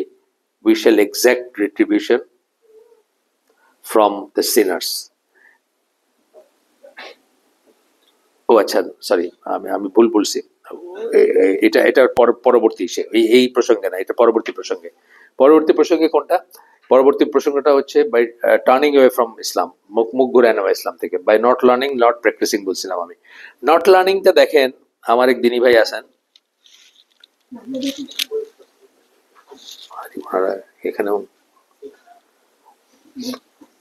we shall exact retribution from the sinners. ও আচ্ছা, সরি, আমি ভুল বলছি, এটা পরবর্তী এই প্রসঙ্গে না, এটা পরবর্তী প্রসঙ্গে কোনটা, পরবর্তী প্রসঙ্গটা হচ্ছে by turning away from Islam, মুখ ঘুরে নেওয়া ইসলাম থেকে, by not learning not practicing বলছিলাম আমি। নট লার্নিংটা দেখেন, আমার এক দিনী ভাই আছেন, এখানেও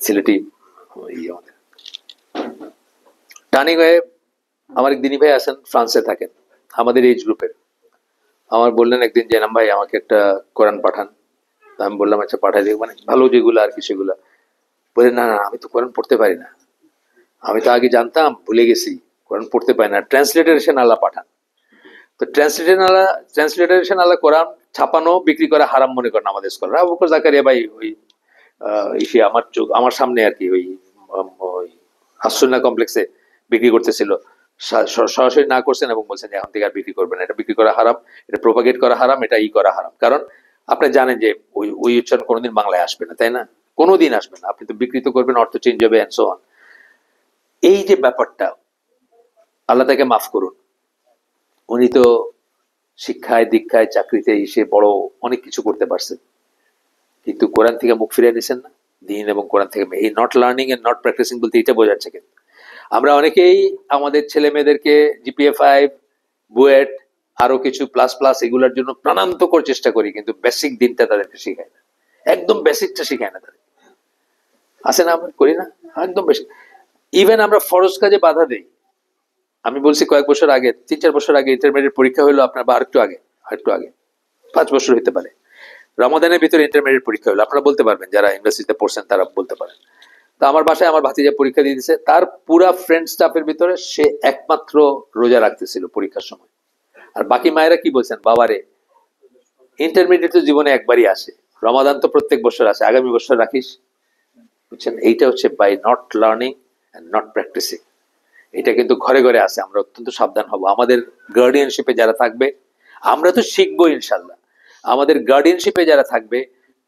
সিলেটি আমাদের টার্নিং অ্যাওয়ে, আমার এক দিনী ভাই আছেন, ফ্রান্সে থাকেন, আমাদের এজ গ্রুপের। আমার বললেন একদিন যে নাম ভাই আমাকে একটা কোরআন পাঠান। আমি বললাম আচ্ছা পাঠাই দিই, মানে ভালো যেগুলো আর কি সেগুলা। বলে না না, আমি তো কোরআন পড়তে পারি না, আমি তো আগে জানতাম, ভুলে গেছি, কোরআন পড়তে পারি না, ট্রান্সলেটারেশন আল্লাহ পাঠান। তো ট্রান্সলেটারেশন আল্লাহ কোরআন ছাপানো বিক্রি করা হারাম মনে করেন আমাদের স্কলার। আবু বকর জাকারিয়া ভাই ওই আমার সামনে আর কি ওই আসুন্নাহ কমপ্লেক্সে বিক্রি করতেছিল, সরাসরি না করছেন এবং বলছেন যে এখন থেকে আর বিক্রি করবেন, এটা বিক্রি করা হারাম, এটা প্রোপাগেট করা হারাম, এটা করা হারাম। কারণ আপনি জানেন যে ওই উচ্চারণ কোনোদিন বাংলায় আসবে না, তাই না? কোনোদিন আসবে না, আপনি তো বিকৃত করবেন, অর্থ চেঞ্জ হবে এন্ড সো অন। এই যে ব্যাপারটা, আল্লাহ তাকে মাফ করুন, উনি তো শিক্ষায় দীক্ষায় চাকরিতে এসে বড় অনেক কিছু করতে পারছেন, কিন্তু কোরআন থেকে মুখ ফিরিয়ে নিছেন না। দিন এবং কোরআন থেকে এই not learning and not practicing বলতে এটা বোঝাচ্ছে। কিন্তু আমরা অনেকেই আমাদের ছেলে মেয়েদেরকে জিপিএ 5, বুয়েট, আরো কিছু প্লাস প্লাস এগুলোর জন্য প্রাণান্তকর চেষ্টা করি, কিন্তু বেসিক দিনটা তাদেরকে শিখায় না, একদম বেসিকটা শিখায় না তাদের। আছে না, আমরা করি না একদম বেশি। ইভেন আমরা ফরজ কাজে বাধা দেই। আমি বলছি কয়েক বছর আগে, 3-4 বছর আগে ইন্টারমিডিয়েট পরীক্ষা হলো আপনার, বা আরেকটু আগে 5 বছর হইতে পারে, রমাদানের ভিতরে ইন্টারমিডিয়েট পরীক্ষা হলো। আপনারা বলতে পারবেন, যারা ইউনিভার্সিটিতে পড়ছেন তারা বলতে পারেন। তো আমার বাসায় আমার ভাতিজা পরীক্ষা দিয়ে দিচ্ছে, তার পুরা ফ্রেন্ড স্টাফের ভিতরে সে একমাত্র রোজা রাখতেছিল পরীক্ষার সময়। আর বাকি মায়েরা কি বলছেন, বাবারে ইন্টারমিডিয়েট তো জীবনে একবারই আসে, রমাদান তো প্রত্যেক বছর আসে, আগামী বছর রাখিস। বুঝছেন, এইটা হচ্ছে by not learning and not practicing. এটা কিন্তু ঘরে ঘরে আছে, আমরা অত্যন্ত সাবধান হব। আমাদের গার্ডিয়ানশিপে যারা থাকবে, আমরা তো শিখবো ইনশাল্লাহ, আমাদের গার্ডিয়ানশিপে যারা থাকবে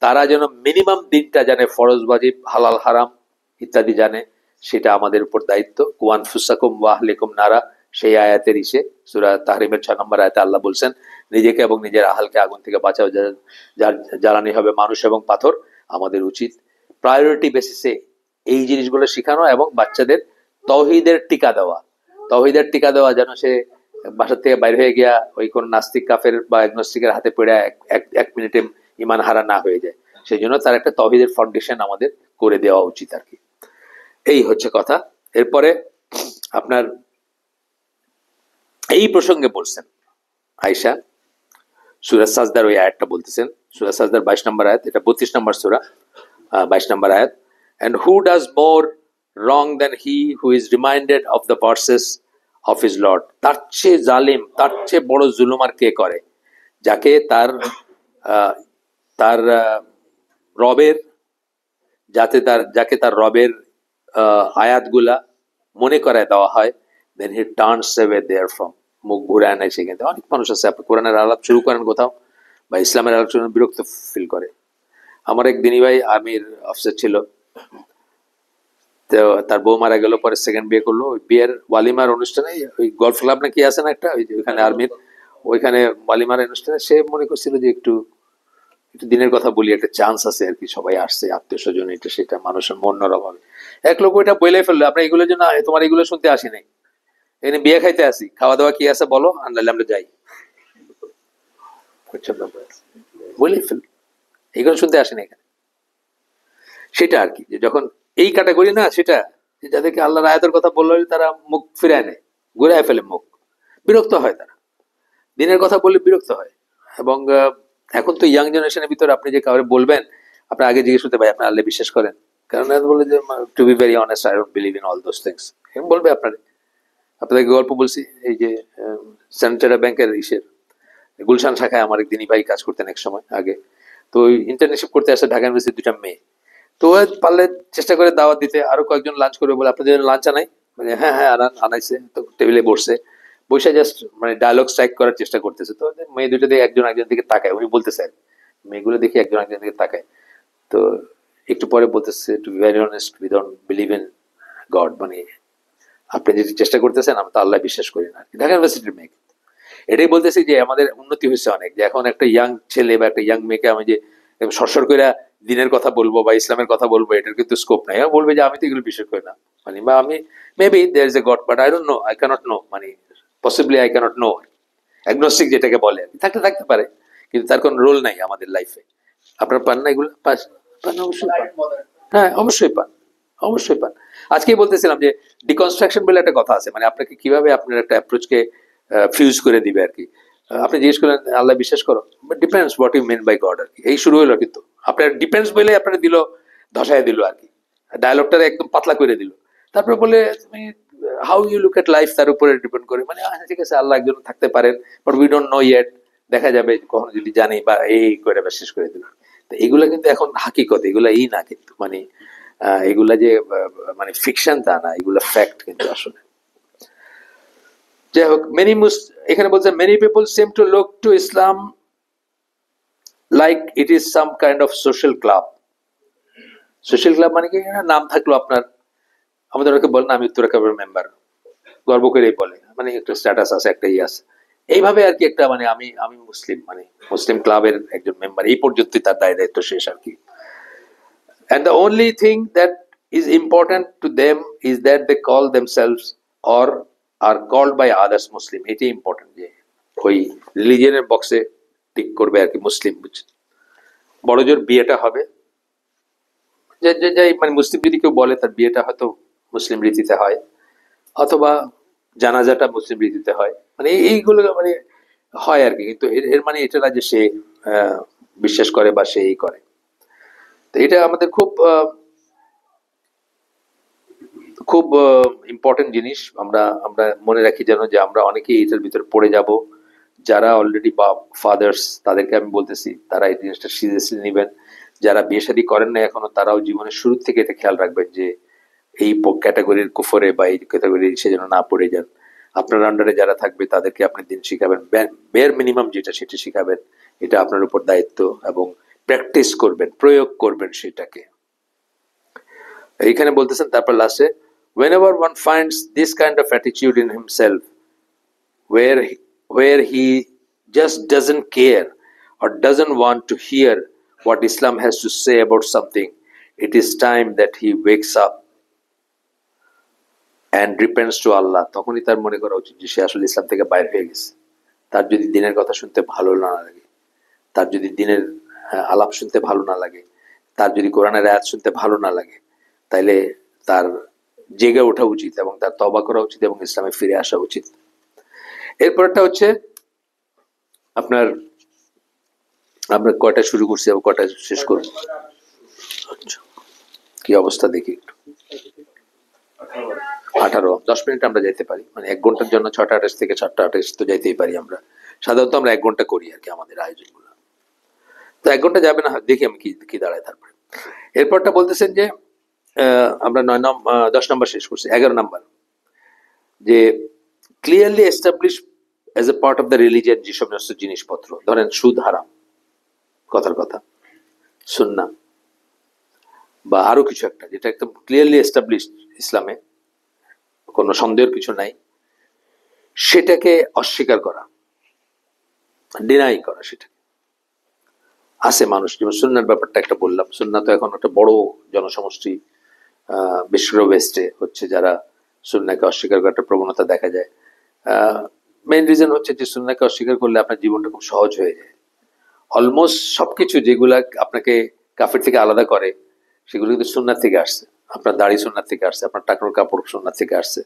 তারা যেন মিনিমাম দিনটা জানে, ফরজ ওয়াজিব হালাল হারাম ইত্যাদি জানে, সেটা আমাদের উপর দায়িত্ব। কুয়ানফুসাকুম ওয়া আহলিকুম নারা, সেই আয়াতের সূরা তাহরিমের 6 নম্বর আয়াতে আল্লাহ বলছেন, নিজেকে এবং নিজের আহালকে আগুন থেকে বাঁচাও, যার জ্বালানি হবে মানুষ এবং পাথর। আমাদের উচিত প্রায়োরিটি বেসিসে এই জিনিসগুলো শেখানো এবং বাচ্চাদের তৌহিদের টিকা দেওয়া। তৌহিদের টিকা দেওয়া, যেন সে বাসা থেকে বাইরে হয়ে গিয়া ওই কোন নাস্তিক কাফের বা অ্যাগনস্টিকের হাতে পড়ে এক মিনিটে ইমান হারা না হয়ে যায়। সেই জন্য তার একটা তৌহিদের ফাউন্ডেশন আমাদের করে দেওয়া উচিত আর কি। এই হচ্ছে কথা। এরপরে আপনার এই প্রসঙ্গে বলছেন আয়েশা, সূরা সাজদার ওই আয়াতটা বলতেছেন, সূরা সাজদার 22 নম্বর আয়াত, এটা 32 নম্বর সূরা, 22 নম্বর আয়াত। And who does more wrong than he who is reminded of the verses of his Lord? তার চেয়ে জালিম, তার চেয়ে বড় জুলুম আর কে করে, যাকে তার তার রবের যাকে তার রবের আয়াতগুলা মনে করায় দেওয়া হয়, then he turns away therefrom, মুখ ঘুরে আনে। সেখানে অনেক মানুষ আছে, আপনি কোরআনের আলাপ শুরু করেন কোথাও বা ইসলামের আলাপ শুরু বিরক্ত ফিল করে। আমার এক দিনী ভাই আর্মির অফিসার ছিল, তো তার বউ মারা গেল, পরে সেকেন্ড বিয়ে করলো। ওই বিয়ের ওয়ালিমার অনুষ্ঠানে, ওই গলফ ক্লাব না কি আছে না একটা, ওইখানে আর্মির ওইখানে ওয়ালিমার অনুষ্ঠানে সে মনে করছিল যে একটু দিনের কথা বলি, একটা চান্স আছে আর কি, সবাই আসছে, আত্মীয় স্বজন, এটা সেটা, মানুষের মন নরম হবে। এক লোক ওইটা বলে ফেললো, আমরা এগুলোর জন্য, তোমার এগুলো শুনতে আসি নাই, এখানে বিয়ে খাইতে আসি, খাওয়া দাওয়া কি আছে বলো, আনলে আমরা যাই। বলে ফেল, এগুলো শুনতে আসেনি এখানে। সেটা আর কি, যে যখন এই ক্যাটাগরি না, সেটা যাদেরকে আল্লাহর আয়াতের কথা বললে তারা মুখ ফিরায় নেয়, ঘুরায় ফেলে মুখ, বিরক্ত হয়, তারা দিনের কথা বললে বিরক্ত হয়। এবং এখন তো ইয়াং জেনারেশনের ভিতরে আপনি যে কাউরে বলবেন, আপনি আগে জিজ্ঞেস করতে ভাই আপনি আল্লাহ বিশ্বাস করেন, কারণ বলে যে to be very honest I don't believe in all those things, বলবে আপনাদেরকে গল্প বলছি। এই যে সেন্ট্রাল ব্যাংকের গুলশান শাখায় আমার এক দিনই ভাই কাজ করতেন এক সময় আগে, তো ইন্টার্নশিপ করতে আসে ঢাকা ইউনিভার্সিটি দুটা মেয়ে, তো পারলে চেষ্টা করে দাওয়াত দিতে, আরো কয়েকজন লাঞ্চ করবে বলে, আপনাদের লাঞ্চ আনাই, মানে হ্যাঁ হ্যাঁ আনাইছে, তো টেবিলে বসছে, বসে জাস্ট মানে ডায়লগ স্ট্রাইক করার চেষ্টা করতেছে। তো মেয়ে দুটো দিয়ে একজন একজন দিকে তাকায়, উনি বলতেছেন মেয়েগুলো দেখে একজন একজন দিকে তাকায়, তো একটু পরে বলতেছে, to be very honest we don't believe in God, মানে আপনি যদি চেষ্টা করতেছেন, আমি তো আল্লাহ বিশ্বাস করি না। ঢাকা ইউনিভার্সিটির মেয়ে, এটাই বলতেছি যে আমাদের উন্নতি হয়েছে অনেক, যে এখন একটা ইয়াং ছেলে বা একটা ইয়াং মেয়েকে আমি যে সরসর করে দিনের কথা বলবো বা ইসলামের কথা বলবো, এটার কিন্তু স্কোপ নাই। বলবে যে আমি তো এগুলো বিশ্বাস করি না, মানে বা আমি maybe there is a god but I don't know, I can't know, মানে possibly I can't know, agnostic যেটাকে বলে, থাকতে পারে, কিন্তু তার কোনো রোল নাই আমাদের লাইফে। আপনার পান না এগুলো? পান অবশ্যই পান, হ্যাঁ অবশ্যই পান, অবশ্যই পান। আজকেই বলতেছিলাম যে ডিকনস্ট্রাকশন বলে একটা কথা আছে, মানে আপনাকে কিভাবে আপনার একটা অ্যাপ্রোচকে ফিউজ করে দিবে আর কি। আপনি জিজ্ঞেস করলেন আল্লাহ বিশ্বাস করো, but depends what you mean by god আর কি, এই শুরু হলো। কিন্তু আপনার ডিপেন্ডস বলে আপনার দিল, ধসায় দিল আর কি, ডায়লগটা একদম পাতলা করে দিল। তারপরে বলে তুমি how you look at life, তার উপরে ডিপেন্ড করে, মানে ঠিক আছে আল্লাহ একজন থাকতে পারেন, but we don't know yet, দেখা যাবে কখনো যদি জানি, বা এই করে শেষ করে দিল। তো এগুলা কিন্তু এখন হাকিকত, এগুলা না কিন্তু, মানে এগুলা যে মানে ফিকশন তা না, এগুলা ফ্যাক্ট কিন্তু আসলে। যাই হোক, এখানে বলছে many people same to look to Islam like it is some kind of social club. Social club মানে কি, নাম থাকলো আপনার, আমাদের ওকে বলেন আমি উত্তরা ক্লাবের মেম্বার, গর্ব করে বলে, মানে একটা স্ট্যাটাস আছে, একটা আছে, এইভাবে আর কি, একটা মানে আমি মুসলিম, মানে মুসলিম ক্লাবের একজন মেম্বার, এই পর্যন্তই তার দায় দায়িত্ব শেষ আর কি। And the only thing that is important to them is that they call themselves or are called by others Muslim. এটাই ইম্পর্টেন্ট, যে ওই রিলিজিয়নের বক্সে টিক করবে আর কি, মুসলিম বুঝছেন। বড় জোর বিয়েটা হবে, যাই মানে মুসলিম যদি কেউ বলে তার বিয়েটা হয়তো মুসলিম রীতিতে হয়, অথবা জানাজাটা মুসলিম রীতিতে হয়, মানে এইগুলো মানে হয় আর কি। কিন্তু এর মানে এটা না যে সে বিশ্বাস করে বা সে এই করে। তো এটা আমাদের খুব খুব ইম্পর্টেন্ট জিনিস, আমরা মনে রাখি যেন, যে আমরা অনেকেই এটার ভিতরে পড়ে যাব। যারা অলরেডি ফাদার্স, তাদেরকে আমি বলতেছি তারা এই জিনিসটা সিরিয়াসলি নেবেন। যারা বিয়ে শাদী করেন না এখনো, তারাও জীবনের শুরু থেকে এটা খেয়াল রাখবেন যে এই ক্যাটাগরির কুফরে বা এই ক্যাটাগরির সে যেন না পড়ে যান। আপনার আন্ডারে যারা থাকবে তাদেরকে আপনি দিন শিখাবেন, বের মিনিমাম যেটা সেটা শিখাবেন, এটা আপনার উপর দায়িত্ব, এবং প্র্যাকটিস করবেন, প্রয়োগ করবেন সেটাকে। এইখানে বলতেছেন তারপর লাস্টে, whenever one finds this kind of attitude in himself where he just doesn't care or doesn't want to hear what Islam has to say about something, it is time that he wakes up and repents to Allah. তখনই তার মনে করা উচিত যে সে আসলে ইসলাম থেকে বাইরে হয়ে গেছে। তার যদি দিনের কথা শুনতে ভালো না লাগে, তার যদি দিনের আলাপ শুনতে ভালো না লাগে, তার যদি কোরআনের আয়াত শুনতে ভালো না লাগে, তাইলে তার জেগে ওঠা উচিত এবং তার তওবা করা উচিত এবং ইসলামে ফিরে আসা উচিত। এরপরটা হচ্ছে আপনার আমরা কয়টা শুরু করছি এবং কয়টা শেষ করব, কি অবস্থা দেখি একটু। 18 10 মিনিট আমরা যাইতে পারি, মানে 1 ঘন্টার জন্য 6টা 28 থেকে 7টা 28 তো যাইতেই পারি আমরা। সাধারণত আমরা 1 ঘন্টা করি আর কি আমাদের আয়োজনগুলো, তো 1 ঘন্টা যাবে না, দেখি আমি কি দাঁড়ায়। তারপরে এরপরটা বলতেছেন যে আমরা 10 নম্বর শেষ করছি। 11 নম্বর যে clearly establish as a part of the religion যে সমস্ত জিনিসপত্র, ধরেন সুদ হারাম, কথার কথা, সুন্নাহ বা আরো কিছু একটা যেটা একদম ক্লিয়ারলি এস্টাবলিশ ইসলামে, কোনো সন্দেহের কিছু নাই, সেটাকে অস্বীকার করা, ডিনাই করা। সেটা আছে মানুষ, যেমন সুন্নাহর ব্যাপারটা একটা বললাম, সুন্নাহ তো এখন একটা বড় জনসমষ্টি বিশ্বের ওয়েস্টে হচ্ছে যারা সুন্নাহকে অস্বীকার করার একটা প্রবণতা দেখা যায়। মেইন রিজন হচ্ছে যে সুন্নাহকে অস্বীকার করলে আপনার জীবনটা খুব সহজ হয়ে যায়। অলমোস্ট সবকিছু যেগুলা আপনাকে কাফের থেকে আলাদা করে সেগুলো কিন্তু সুন্নাহ থেকে আসছে। আপনার দাড়ি সুন্নাহ থেকে আসছে, আপনার টাকনোর কাপড় সুন্নাহ থেকে আসছে,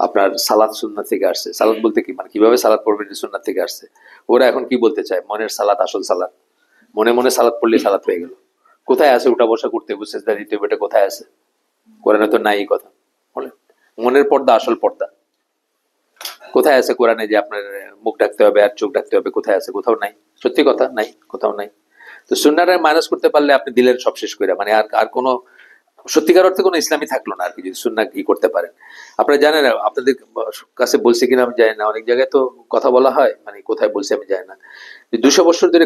আপনার সালাদ সুন্নাহ থেকে আসছে। সালাদ বলতে কি, মানে কিভাবে সালাদ পড়বেন সুন্নাহ থেকে আসছে। ওরা এখন কি বলতে চায়, মনের সালাদ আসল সালাদ, মনে মনে সালাদ পড়লে সালাদ হয়ে গেল। কোথায় আছে উঠা বসা করতে হবে, সেজদা দিতে হবে, এটা কোথায় আছে? কোরআনে তো নাই এই কথা। বলেন মনের পর্দা আসল পর্দা কোথায় আছে কোরআনে যে আপনার মুখ ঢাকতে হবে আর চোখ ঢাকতে হবে? কোথায় আছে? কোথাও নাই। সত্যি কথা, নাই, কোথাও নাই। তো সুন্নাহরে মাইনাস করতে পারলে আপনি দিলেন সব শেষ করে, মানে আর কোনো সত্যিকার অর্থে কোনো ইসলামী থাকলো না আর কি, যদি সুন্নাহ ই করতে পারেন। আপনারা জানেন, আপনাদের কাছে বলছি কিনা আমি জানি না, অনেক জায়গায় তো কথা বলা হয়, মানে কোথায় বলছি আমি জানি না, যে 200 বছর ধরে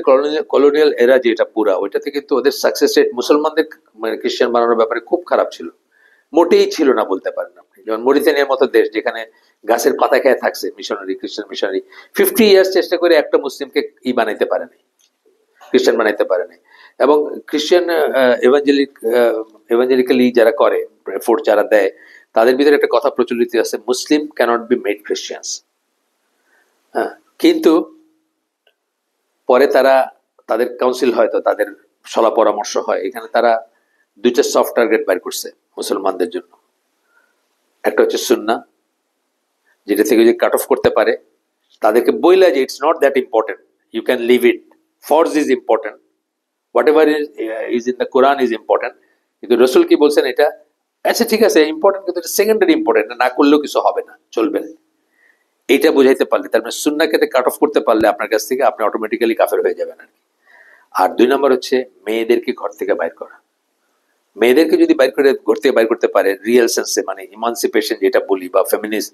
কলোনিয়াল এরা যেটা পুরা, ওইটাতে কিন্তু ওদের সাকসেস রেট মুসলমানদের মানে খ্রিস্টান বানানোর ব্যাপারে খুব খারাপ ছিল, মোটেই ছিল না বলতে পারেন আপনি। যেমন মরিতানিয়ার মতো দেশ, যেখানে গাছের পাতা খেয়ে থাকছে মিশনারি, খ্রিস্টান মিশনারি, 50 ইয়ার্স চেষ্টা করে একটা মুসলিমকে বানাইতে পারেনি, খ্রিস্টান বানাইতে পারেনি। এবং খ্রিস্টান এভাঞ্জেলিক্যালি যারা করে, এফোর্ট যারা দেয়, তাদের ভিতরে একটা কথা প্রচলিত আছে, মুসলিম ক্যানট বি মেড খ্রিস্টিয়ানস। হ্যাঁ, কিন্তু পরে তাদের কাউন্সিল হয়, তো তাদের সলা পরামর্শ হয়, এখানে তারা 2টা সফট টার্গেট বের করছে মুসলমানদের জন্য। একটা হচ্ছে সুন্নাহ, যেটা থেকে যদি কাট অফ করতে পারে তাদেরকে বইলা যে it's not that important, you can leave it, ফরজ is important, whatever is in the Quran is important. কিন্তু রসুল কি বলছেন, এটা আচ্ছা ঠিক আছে ইম্পর্টেন্ট, কিন্তু এটা সেকেন্ডারি ইম্পর্টেন্ট, না করলেও কিছু হবে না, চলবে না। এইটা বুঝাইতে পারলে, তার মানে সুন্নাহকে কাট অফ করতে পারলে আপনার কাছ থেকে আপনি অটোমেটিক্যালি কাফের হয়ে যাবেন আর কি। আর 2 নম্বর হচ্ছে মেয়েদেরকে ঘর থেকে বাইর করা। মেয়েদেরকে যদি ঘর থেকে বাইর করতে পারে রিয়েল সেন্সে, মানে ইমানসিপেশন যেটা বলি বা ফেমিনিস্ট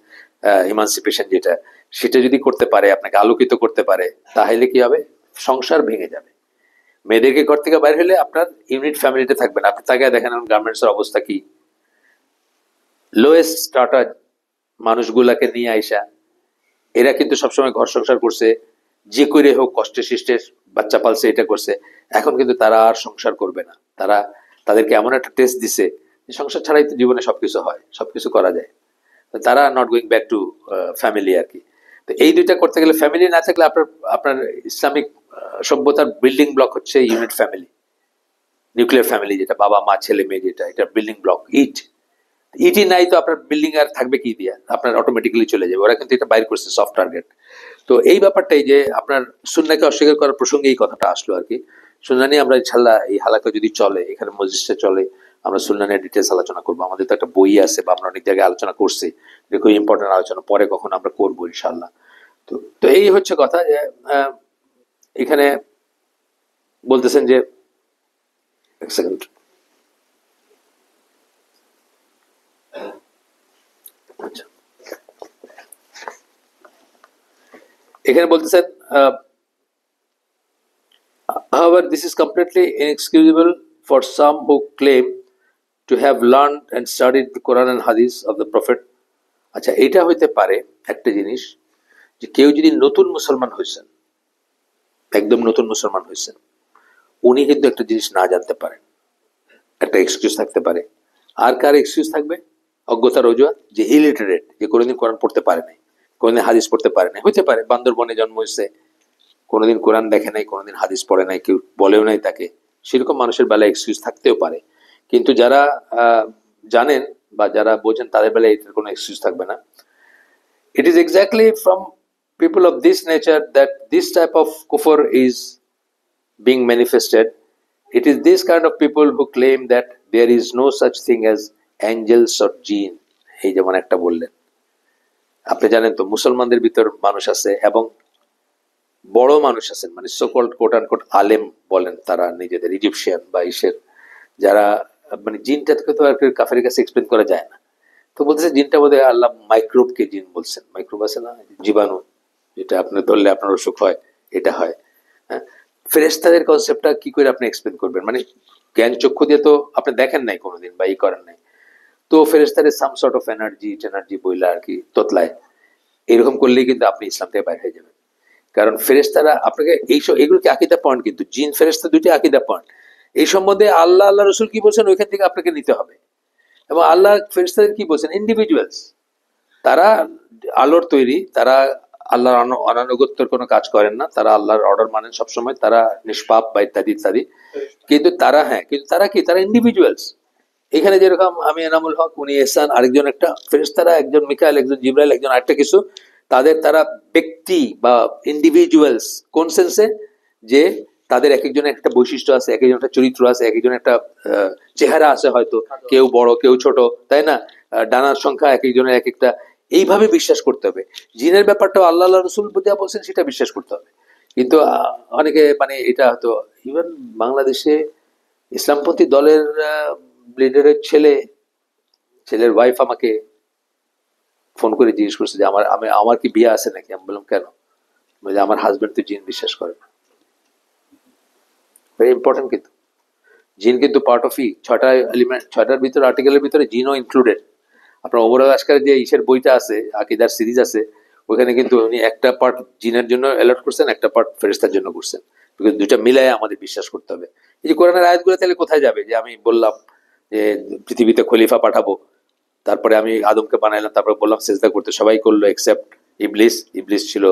ইমানসিপেশন যেটা, সেটা যদি করতে পারে, আপনাকে আলোকিত করতে পারে, তাহলে কি হবে, সংসার ভেঙে যাবে। মেয়েদেরকে ঘর থেকে বাইরে হলে আপনার ইউনিট ফ্যামিলিতে থাকবেন। আপনি তাকে দেখেন গার্মেন্টস এর অবস্থা কি, লোয়েস্ট স্টার্টার মানুষগুলাকে নিয়ে আইসা এরা কিন্তু সবসময় ঘর সংসার করছে, যে করে হোক কষ্টে শিষ্টে বাচ্চা পালছে, এটা করছে। এখন কিন্তু তারা আর সংসার করবে না, তাদেরকে এমন একটা টেস্ট দিছে যে সংসার ছাড়াই তো জীবনে সবকিছু হয়, সবকিছু করা যায়, তারা not going back to family আর কি। তো এই 2টা করতে গেলে, ফ্যামিলি না থাকলে আপনার ইসলামিক সভ্যতার বিল্ডিং ব্লক হচ্ছে ইউনিট ফ্যামিলি, নিউক্লিয়ার ফ্যামিলি, যেটা বাবা মা ছেলে মেয়ে, যেটা এটা বিল্ডিং ব্লক। ইটই নাই তো আপনার বিল্ডিং আর থাকবে কি দিয়া, আপনার অটোমেটিক্যালি চলে যাবে। ওরা কিন্তু এটা বাইর করছে সফট টার্গেট। তো এই ব্যাপারটাই যে আপনার সুন্নাহকে অস্বীকার করার প্রসঙ্গে এই কথাটা আসলো আর কি। সুন্নাহ নিয়ে আমরা ইনশাআল্লাহ এই হালাকা যদি চলে, এখানে মজলিসটা চলে, আমরা সুন্নাহ নিয়ে ডিটেলস আলোচনা করবো। আমাদের তো একটা বই আছে বা আমরা অনেক জায়গায় আলোচনা করছি, খুব ইম্পর্টেন্ট আলোচনা, পরে কখন আমরা করবো ইনশাআল্লাহ। তো এই হচ্ছে কথা যে এখানে বলতেছেন যে, এক সেকেন্ড, আচ্ছা, এখানে বলতেছেন however this is completely inexcusable for some who claim to have learned and studied the Quran and Hadith of the Prophet. আচ্ছা, এটা হইতে পারে একটা জিনিস যে কেউ যদি নতুন মুসলমান হয়েছেন, একদম নতুন মুসলমান হয়েছেন, উনি কিন্তু একটা জিনিস না জানতে পারেন, একটা এক্সকিউজ থাকতে পারে। আর কার এক্সকিউজ থাকবে? অজ্ঞতার অজুহাত, যে ইলিটারেট, যে কোনোদিন কোরআন পড়তে পারে নাই, কোনোদিন হাদিস পড়তে পারে নাই। হইতে পারে বান্দরবনে জন্ম হয়েছে, কোনোদিন কোরআন দেখে নাই, কোনোদিন হাদিস পড়ে নাই, কেউ বলেও নাই তাকে, সেরকম মানুষের বেলায় এক্সকিউজ থাকতেও পারে। কিন্তু যারা জানেন বা যারা বোঝেন, তাদের বেলায় এটার কোনো এক্সকিউজ থাকবে না। It is exactly from people of this nature that this type of kufr is being manifested. It is this kind of people who claim that there is no such thing as angels or jinn. এই যেমন একটা বললেন, আপনি জানেন তো মুসলমানদের ভিতর মানুষ আছে এবং বড় মানুষ আছেন, মানে সোকল্ড কোট আনকোট আলেম বলেন তারা নিজেদের, ইজিপশিয়ান বা ইসের, যারা মানে জিনটাকে তো আর কাফেরের কাছে এক্সপ্লেন করা যায় না। তো বলতেছে জিনটা বোধহয় আল্লাহ মাইক্রোবকে জিন বলছেন। মাইক্রোব আছে না, জীবাণু, যেটা আপনি ধরলে আপনার অসুখ হয়, এটা হয়। হ্যাঁ, ফেরেশতাদের কনসেপ্টটা কি করে আপনি এক্সপ্লেন করবেন? মানে জ্ঞান চক্ষু দিয়ে তো আপনি দেখেন নাই কোনোদিন বা ই করেন নাই, তো ফেরেশতাদের সাম সর্ট অফ এনার্জি বইলা আর কি তোতলায়, এরকম করলেই কিন্তু আপনি ইসলাম থেকে বাইরে হয়ে যাবেন। কারণ ফেরেশতারা আপনাকে এইসব, এগুলো কি আকিদা পয়েন্ট, কিন্তু জিন ফেরেশতা দুইটি আকিদা পয়েন্ট। এই সম্বন্ধে আল্লাহ রসুল কি বলছেন ওইখান থেকে আপনাকে নিতে হবে। এবং আল্লাহ ফেরেশতাদের কি বলছেন? ইন্ডিভিজুয়ালস, তারা আলোর তৈরি, তারা আল্লাহর অনানুগত্যের কোনো কাজ করেন না, তারা আল্লাহর অর্ডার মানেন সবসময়, তারা নিষ্পাপ বা ইত্যাদি ইত্যাদি। কিন্তু তারা কিন্তু তারা কি, তারা ইন্ডিভিজুয়ালস। এখানে যেরকম আমি এনামুল হক, উনি এহসান, আরেকজন একটা ফেরেশতারা, একজন মিকাইল, একজন জিবরাইল, একজন আরেকটা কিছু, তারা ব্যক্তি বা ইন্ডিভিজুয়ালস। কোন সেন্সে? যে তাদের এক একজনের একটা বৈশিষ্ট্য আছে, এক একজন একটা চরিত্র আছে, এক একজনের একটা চেহারা আছে, হয়তো কেউ বড় কেউ ছোট, তাই না? ডানার সংখ্যা এক একজনের এক একটা, এইভাবে বিশ্বাস করতে হবে। জিনের ব্যাপারটাও আল্লাহ রসুল যা বলছেন সেটা বিশ্বাস করতে হবে। কিন্তু অনেকে মানে এটা হয়তো, ইভেন বাংলাদেশে ইসলামপন্থী দলের লিডারের ছেলের ওয়াইফ আমাকে ফোন করে জিজ্ঞেস করছে যে আমার কি বিয়ে আছে নাকি? আমি বললাম কেন? বলে আমার হাজবেন্ড তো জিন বিশ্বাস করে না। ভেরি ইম্পর্টেন্ট, কিন্তু জিন কিন্তু পার্ট অফ ছয়টা এলিমেন্ট, ছয়টার ভিতরে আর্টিকেলের ভিতরে জিনও ইনক্লুডেড। আপনার ওমর আজকারের যে ইসের বইটা আছে, আকিদার সিরিজ আছে, ওখানে কিন্তু উনি একটা পার্ট জিনের জন্য অ্যালার্ট করছেন, একটা পার্ট ফেরেশতার জন্য করছেন। বিকজ দুইটা মিলায় আমাদের বিশ্বাস করতে হবে। এই যে কোরআনের আয়াতগুলো তাহলে কোথায় যাবে? যে আমি বললাম যে পৃথিবীতে খলিফা পাঠাবো, তারপরে আমি আদমকে বানাইলাম, তারপরে বললাম সেজদা করতে, সবাই করলো এক্সেপ্ট ইবলিস। ইবলিস ছিল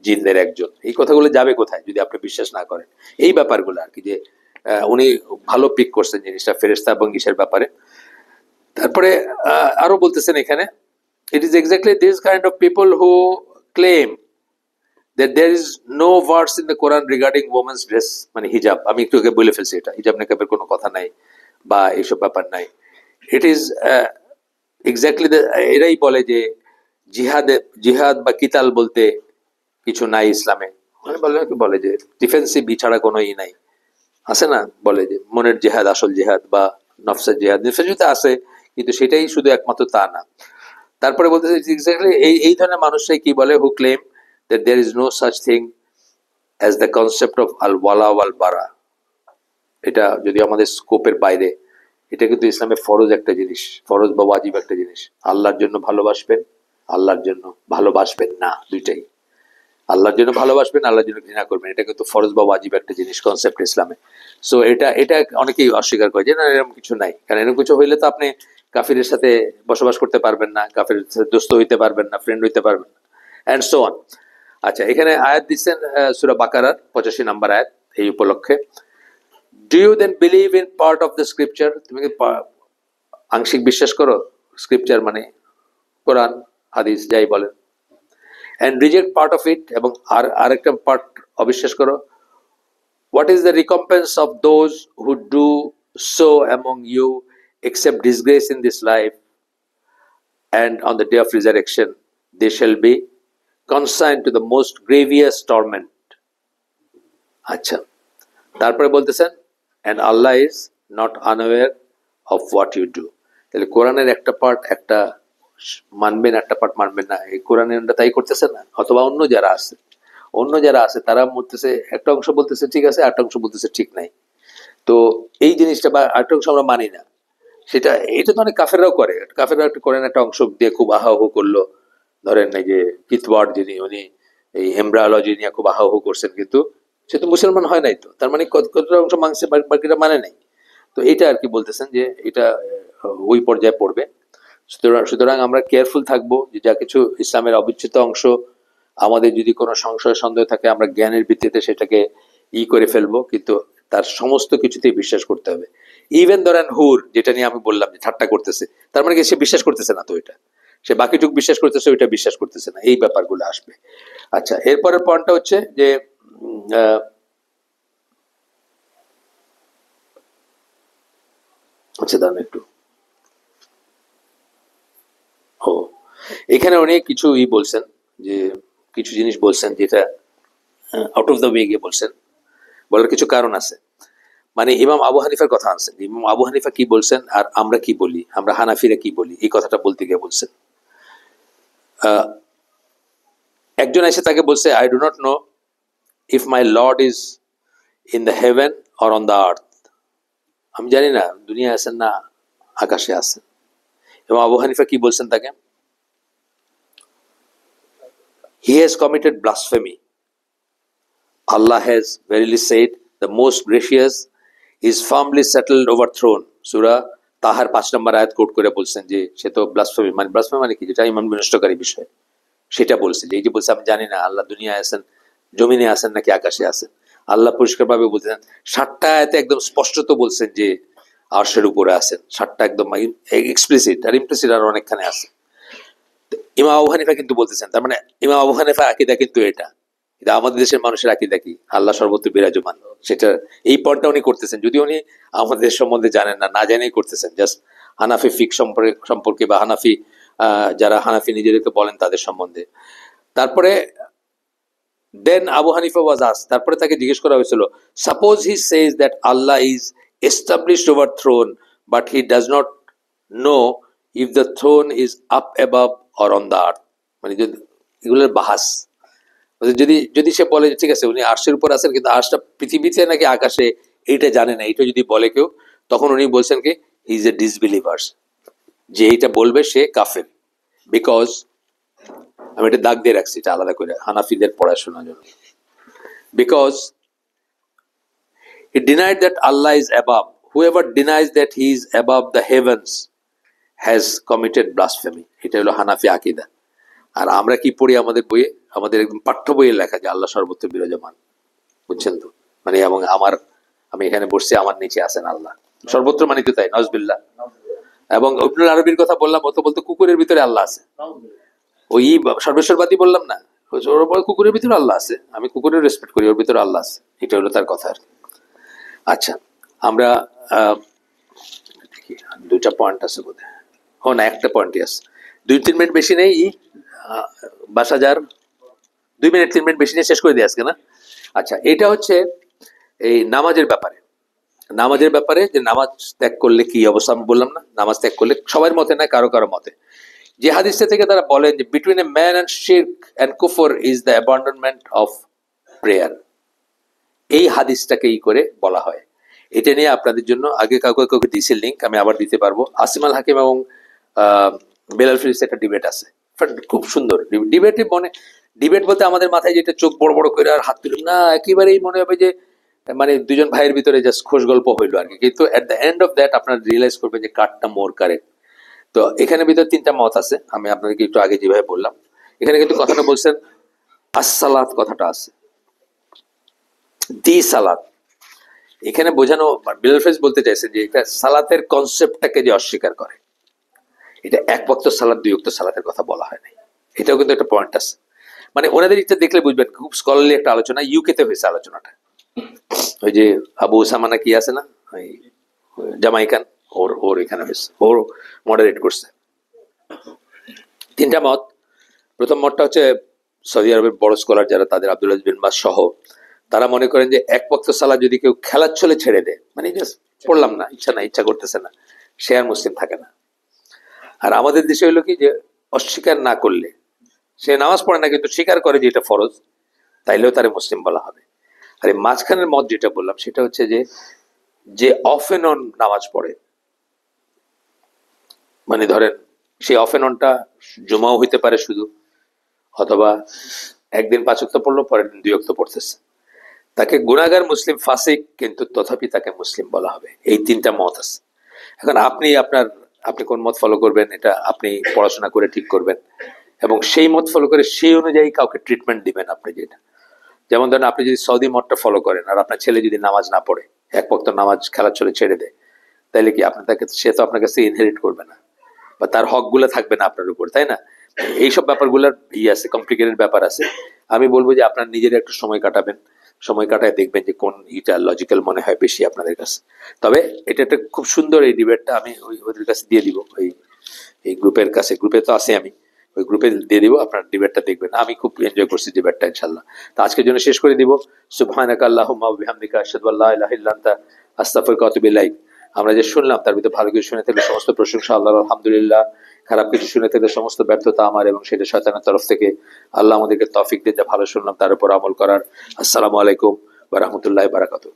জিনদের একজন। এই কথাগুলো যাবে কোথায় যদি আপনি বিশ্বাস না করেন? এই ব্যাপারগুলো আর কি, যে উনি ভালো পিক করছেন জিনিসটা ফেরেশতা এবং ইসের ব্যাপারে। তারপরে আরো বলতেছেন এখানে, it is exactly this kind of people who claim that there is no verse in the Quran regarding women's dress, মানে হিজাব। আমি একটু আগে বলে ফেলছি, এটা হিজাব নিকাবের কোনো কথা নাই বা এইসব ব্যাপার নাই। ইট ইজ এক্স্যাক্টলি, এরাই বলে যে জিহাদ বা কিতাল বলতে কিছু নাই ইসলামে। মানে বলে যে ডিফেন্সিভ ছাড়া কোনো ই নাই, আছে না? বলে যে মনের জেহাদ আসল জেহাদ বা নফসের জেহাদ, নিশ্চয়ই আছে, কিন্তু সেটাই শুধু একমাত্র তা না। তারপরে বলতেছে এক্স্যাক্টলি এই ধরনের মানুষরাই কি বলে, who claim that there is no such thing as the concept of আল ওয়ালা ওয়াল বারা। এটা যদি আমাদের স্কোপের বাইরে, এটা কিন্তু ইসলামে ফরজ একটা জিনিস, ফরজ বা ওয়াজিব একটা জিনিস। আল্লাহর জন্য ভালোবাসবেন, আল্লাহর জন্য ভালোবাসবেন না, দুইটাই। আল্লাহর জন্য ভালোবাসবেন, আল্লাহর জন্য ঘৃণা করবেন, এটা কিন্তু ফরজ বা ওয়াজিব একটা জিনিস কনসেপ্ট ইসলামে। সো এটা অনেকেই অস্বীকার করে যে না, এরকম কিছু নাই। কারণ এরকম কিছু হইলে তো আপনি কাফিরের সাথে বসবাস করতে পারবেন না, কাফিরের সাথে দোস্ত হইতে পারবেন না, ফ্রেন্ড হইতে পারবেন না, অ্যান্ড সো অন। আচ্ছা, এখানে আয়াত দিচ্ছেন সূরা বাকারার 85 নম্বর আয়াত এই উপলক্ষে। Do you then believe in part of the scripture? তুমি কি আংশিক বিশ্বাস করো? স্ক্রিপচার মানে কোরআন হাদিস যাই বলেন। and reject part of it, এবং আরেকটা পার্ট অবিশ্বাস করো। what is the recompense of those who do so among you except disgrace in this life, and on the day of resurrection they shall be consigned to the most grievous torment. আচ্ছা, তারপরে বলতেছেন and Allah is not unaware of what you do. তাহলে কোরআনের একটা পার্ট একটা মানবেন, একটা পার্ট মানবেন না, এই কোরআনের তাই করতেছে না। অথবা অন্য যারা আছে তারা বলতেছে একটা অংশ বলতেছে ঠিক আছে, আরেকটা অংশ বলতেছে ঠিক নাই। তো এই জিনিসটা বা আরেকটা অংশ আমরা মানি না, এটা তো অনেক কাফেররাও করে। কাফেররা একটা কোরআন একটা অংশ দিয়ে খুব আহা হু করলো, ধরেন এই যে কিতওয়ার্ড যিনি, উনি এই এমব্রায়োলজি নিয়ে খুব আহাহু করছেন, কিন্তু সে তো মুসলমান হয় নাই, তো তার মানে কতটা অংশ মানছে বাকিটা মানে নাই। তো এটা আর কি বলতেছেন যে এটা ওই পর্যায়ে পড়বে। সুতরাং আমরা কেয়ারফুল থাকবো যে যা কিছু ইসলামের অবিচ্ছেদ্য অংশ, আমাদের যদি কোনো সংশয় সন্দেহ থাকে আমরা জ্ঞানের ভিত্তিতে সেটাকে করে ফেলবো, কিন্তু তার সমস্ত কিছুতেই বিশ্বাস করতে হবে। ইভেন ধরেন হুর, যেটা নিয়ে আমি বললাম যে ঠাট্টা করতেছে, তার মানে কি সে বিশ্বাস করতেছে না, তো এটা সে বাকিটুক বিশ্বাস করতেছে, ওইটা বিশ্বাস করতেছে না, এই ব্যাপারগুলো আসবে। আচ্ছা, এরপরের পয়েন্টটা হচ্ছে যে আচ্ছা দাঁড়ান একটু, ও এখানে অনেক কিছু বলছেন, যে কিছু জিনিস বলছেন যেটা আউট অফ দ্য ওয়ে গিয়ে বলছেন, বলার কিছু কারণ আছে। মানে ইমাম আবু হানিফার কথা আনছেন, ইমাম আবু হানিফা কি বলছেন আর আমরা কি বলি, আমরা হানাফিরা কি বলি, এই কথাটা বলতে গিয়ে বলছেন। একজন এসে তাকে বলছে, I do not know if my lord is in the haven or on the আর্থ। আমি জানি না দুনিয়া আছেন না আকাশে আছেন। এবং আবু হানিফা কি বলছেন তাকে, he has committed blasphemy, Allah has verily said the most gracious is firmly settled over throne. সূরা তাহার 5 নম্বর আয়াত কোট করে বলছেন যে সে তো ব্লাসফেমি, মানে ব্লাসফেমি মানে কি, যেটা ইমান বিনষ্টকারী বিষয়, সেটা বলছে। যে এই যে বলছে আমি জানি না আল্লাহ দুনিয়ায় আছেন, জমিনে আছেন নাকি আকাশে আছেন, আল্লাহ পরিষ্কারভাবে বলতেছেন। 7টা আয়াতে একদম স্পষ্টত বলছেন যে আরশের উপরে আছেন, 7টা একদম এক্সপ্লিসিট, আর ইমপ্লিসিট আর অনেকখানে আছে। ইমাম আবু হানিফা কিন্তু বলতেছেন, তার মানে ইমাম আবু হানিফা আকীদা কিন্তু এটা, কিন্তু আমাদের দেশের মানুষের আকীদা কি, আল্লাহ সর্বত্র বিরাজমান, সেটা এই পয়েন্টটা উনি করতেছেন। যদি উনি আমাদের সম্বন্ধে জানেন না, না জেনেই করতেছেন, জাস্ট হানাফি ফিক সম্পর্কে বা হানাফি যারা হানাফি নিজেদেরকে বলেন তাদের সম্বন্ধে। তারপরে then Abu Hanifa was asked, তারপরে তাকে জিজ্ঞেস করা হয়েছিল, সাপোজ হি সেজ দ্যাট আল্লাহ is established over throne but he does not know if the throne is up above or on the earth. মানে যদি এগুলোর বাহাস, যদি যদি সে বলে ঠিক আছে উনি আরশের উপর আছেন কিন্তু আরশটা পৃথিবীতে নাকি আকাশে এইটা জানে না, এটা যদি বলে কেউ, তখন উনি বলছেন কি হি ইজ এ ডিসবিলিভার্স, যে এইটা বলবে সে কাফের। বিকজ আমি এটা দাগ দিয়ে রাখছি, এটা আলাদা করে হানাফিদের পড়াশোনার জন্য। Because he denied that Allah is above. Whoever denies that he is above the heavens has committed blasphemy. এটা হলো হানাফি আকীদা। আর আমরা কি পড়ি আমাদের বইয়ে, আমাদের একদম পাঠ্য বইয়ে লেখা যে আল্লাহ সর্বত্র বিরাজমান, বুঝছেন তো? মানে এবং আমি এখানে বসছি, আমার নিচে আছেন আল্লাহ সর্বত্র, মানে তো তাই, নাউজুবিল্লাহ। এবং ইবনুল আরবির কথা বললাম, ও তো বলতো কুকুরের ভিতরে আল্লাহ আছে। ওই সর্বেশ্বরবাদী বললাম না, ওর উপর কুকুরের ভিতরে আল্লাহ আছে, আমি কুকুরের রেসপেক্ট করি, ওর ভিতরে আল্লাহ আছে, এটা হলো তার কথা আর কি। আচ্ছা, আমরা দেখি 2টা পয়েন্ট আছে বোধ হয়, ও না একটা পয়েন্টই আছে, 2-3 মিনিট বেশি নেই, বাসাজার 2 মিনিট 3 মিনিট বেশি নিয়ে শেষ করে দিয়ে আজকে না। আচ্ছা, এটা হচ্ছে এই নামাজের ব্যাপারে, নামাজের ব্যাপারে যে নামাজ ত্যাগ করলে কি অবস্থা। আমি বললাম না নামাজ ত্যাগ করলে সবার মতে না, কারো কারো মতে, যে হাদিসটা থেকে তারা বলেন যে বিটুইন এ ম্যান অ্যান্ড শিরক অ্যান্ড কুফর is the abandonment of prayer. এই হাদিসটাকে করে বলা হয়। এটা নিয়ে আপনাদের জন্য আগে কাউকে দিয়েছি লিঙ্ক, আমি আবার দিতে পারবো। আসিম আল হাকিম এবং বেলাল ফিরিস একটা ডিবেট আছে, খুব সুন্দর ডিবেট। মনে ডিবেট বলতে আমাদের মাথায় যেটা চোখ বড় বড় করে আর হাত তুলে না, একেবারেই মনে হবে যে মানে দুজন ভাইয়ের ভিতরে জাস্ট খোশ গল্প হইলো আর কি। কিন্তু at the end of that আপনারা রিয়েলাইজ করবেন যে কারটা মোর কারেক্ট। তো এখানে ভিতরে 3টা মত আছে, আমি আপনাদেরকে একটু আগে যেভাবে বললাম। এখানে কিন্তু কথাটা বলছেন আসসালাত, কথাটা আছে দি সালাত। এখানে বোঝানো, বেলাল ফিরিস বলতে চাইছেন যে এটা সালাতের কনসেপ্টটাকে যে অস্বীকার করে, এটা 1 ওয়াক্ত সালাত 2 ওয়াক্ত সালাতের কথা বলা হয় নাই, এটাও কিন্তু একটা পয়েন্ট আছে। মানে ওনাদের এটা দেখলে বুঝবেন, খুব স্কলারলি একটা আলোচনা, ইউকেতে হয়েছে আলোচনাটা। ওই যে আবু ওসামা কি আছে না, ওই জামাইকান, ওর এখানে হয়েছে, ওর মডারেট করছে। 3টা মত। প্রথম মতটা হচ্ছে সৌদি আরবের বড় স্কলার যারা, তাদের আব্দুল আজিজ বিন বাজ সহ, তারা মনে করেন যে 1 ওয়াক্ত সালাত যদি কেউ খেলার ছলে ছেড়ে দেয়, মানে জাস্ট পড়লাম না, ইচ্ছা করতেছে না, সে আর মুসলিম থাকে না। আর আমাদের দেশে হইলো কি যে অস্বীকার না করলে, সে নামাজ পড়ে না কিন্তু স্বীকার করে যে এটা ফরজ, তাইলেও তারে মুসলিম বলা হবে। আর এই মাঝখানের মত যেটা বললাম সেটা হচ্ছে যে অফ এন্ড অন নামাজ পড়ে, মানে ধরেন সেই অফ এন্ড অনটা জুমাও হইতে পারে শুধু, অথবা একদিন 5 ওয়াক্ত পড়লো, পরের দিন 2 ওয়াক্ত পড়তেছে, তাকে গুনাহগার মুসলিম ফাসিক, কিন্তু তথাপি তাকে মুসলিম বলা হবে। এই 3টা মত আছে। এখন আপনি কোন মত ফলো করবেন, এটা আপনি পড়াশোনা করে ঠিক করবেন, এবং সেই মত ফলো করে সেই অনুযায়ী কাউকে ট্রিটমেন্ট দিবেন। আপনি যেটা, যেমন ধরেন আপনি যদি সৌদি মতটা ফলো করেন আর আপনার ছেলে যদি নামাজ না পড়ে, 1 ওয়াক্ত নামাজ খেলার ছলে ছেড়ে দেয়, তাইলে কি আপনি তাকে, সে তো আপনার কাছে ইনহেরিট করবে না, বা তার হক গুলো থাকবে না আপনার উপর, তাই না? এইসব ব্যাপারগুলোর আছে, কমপ্লিকেটেড ব্যাপার আছে। আমি বলবো যে আপনার নিজের একটু সময় কাটাবেন, সময় কাটায় দেখবেন যে কোন এটা লজিক্যাল মনে হয় বেশি আপনাদের কাছে। তবে এটা একটা খুব সুন্দর, এই ডিবেটটা আমি ওদের কাছে দিয়ে দিব, এই গ্রুপের কাছে, গ্রুপে তো আছে, আমি ওই গ্রুপে দিয়ে দিব, আপনার ডিবেটটা দেখবেন। আমি খুব এনজয় করছি ডিবেটটা, ইনশাল্লাহ। তো আজকের জন্য শেষ করে দিব। সুবহানাকা আল্লাহুম্মা ওয়া বিহামদিকা আশহাদু আল্লা ইলাহা ইল্লা আনতা আস্তাগফিরুকা ওয়া আতুবু ইলাইক। আমরা যে শুনলাম তার ভিতরে ভালো কিছু শুনে থাকলে সমস্ত প্রশংসা আল্লাহর, আলহামদুলিল্লাহ। খারাপ কিছু শুনে থাকলে সমস্ত ব্যর্থতা আমার, এবং সেটা শয়তানের তরফ থেকে। আল্লাহ আমাদেরকে তৌফিক দিয়ে যা ভালো শুনলাম তার উপর আমল করার। আসসালামু আলাইকুম ওয়া রাহমাতুল্লাহি ওয়া বারাকাতুহু।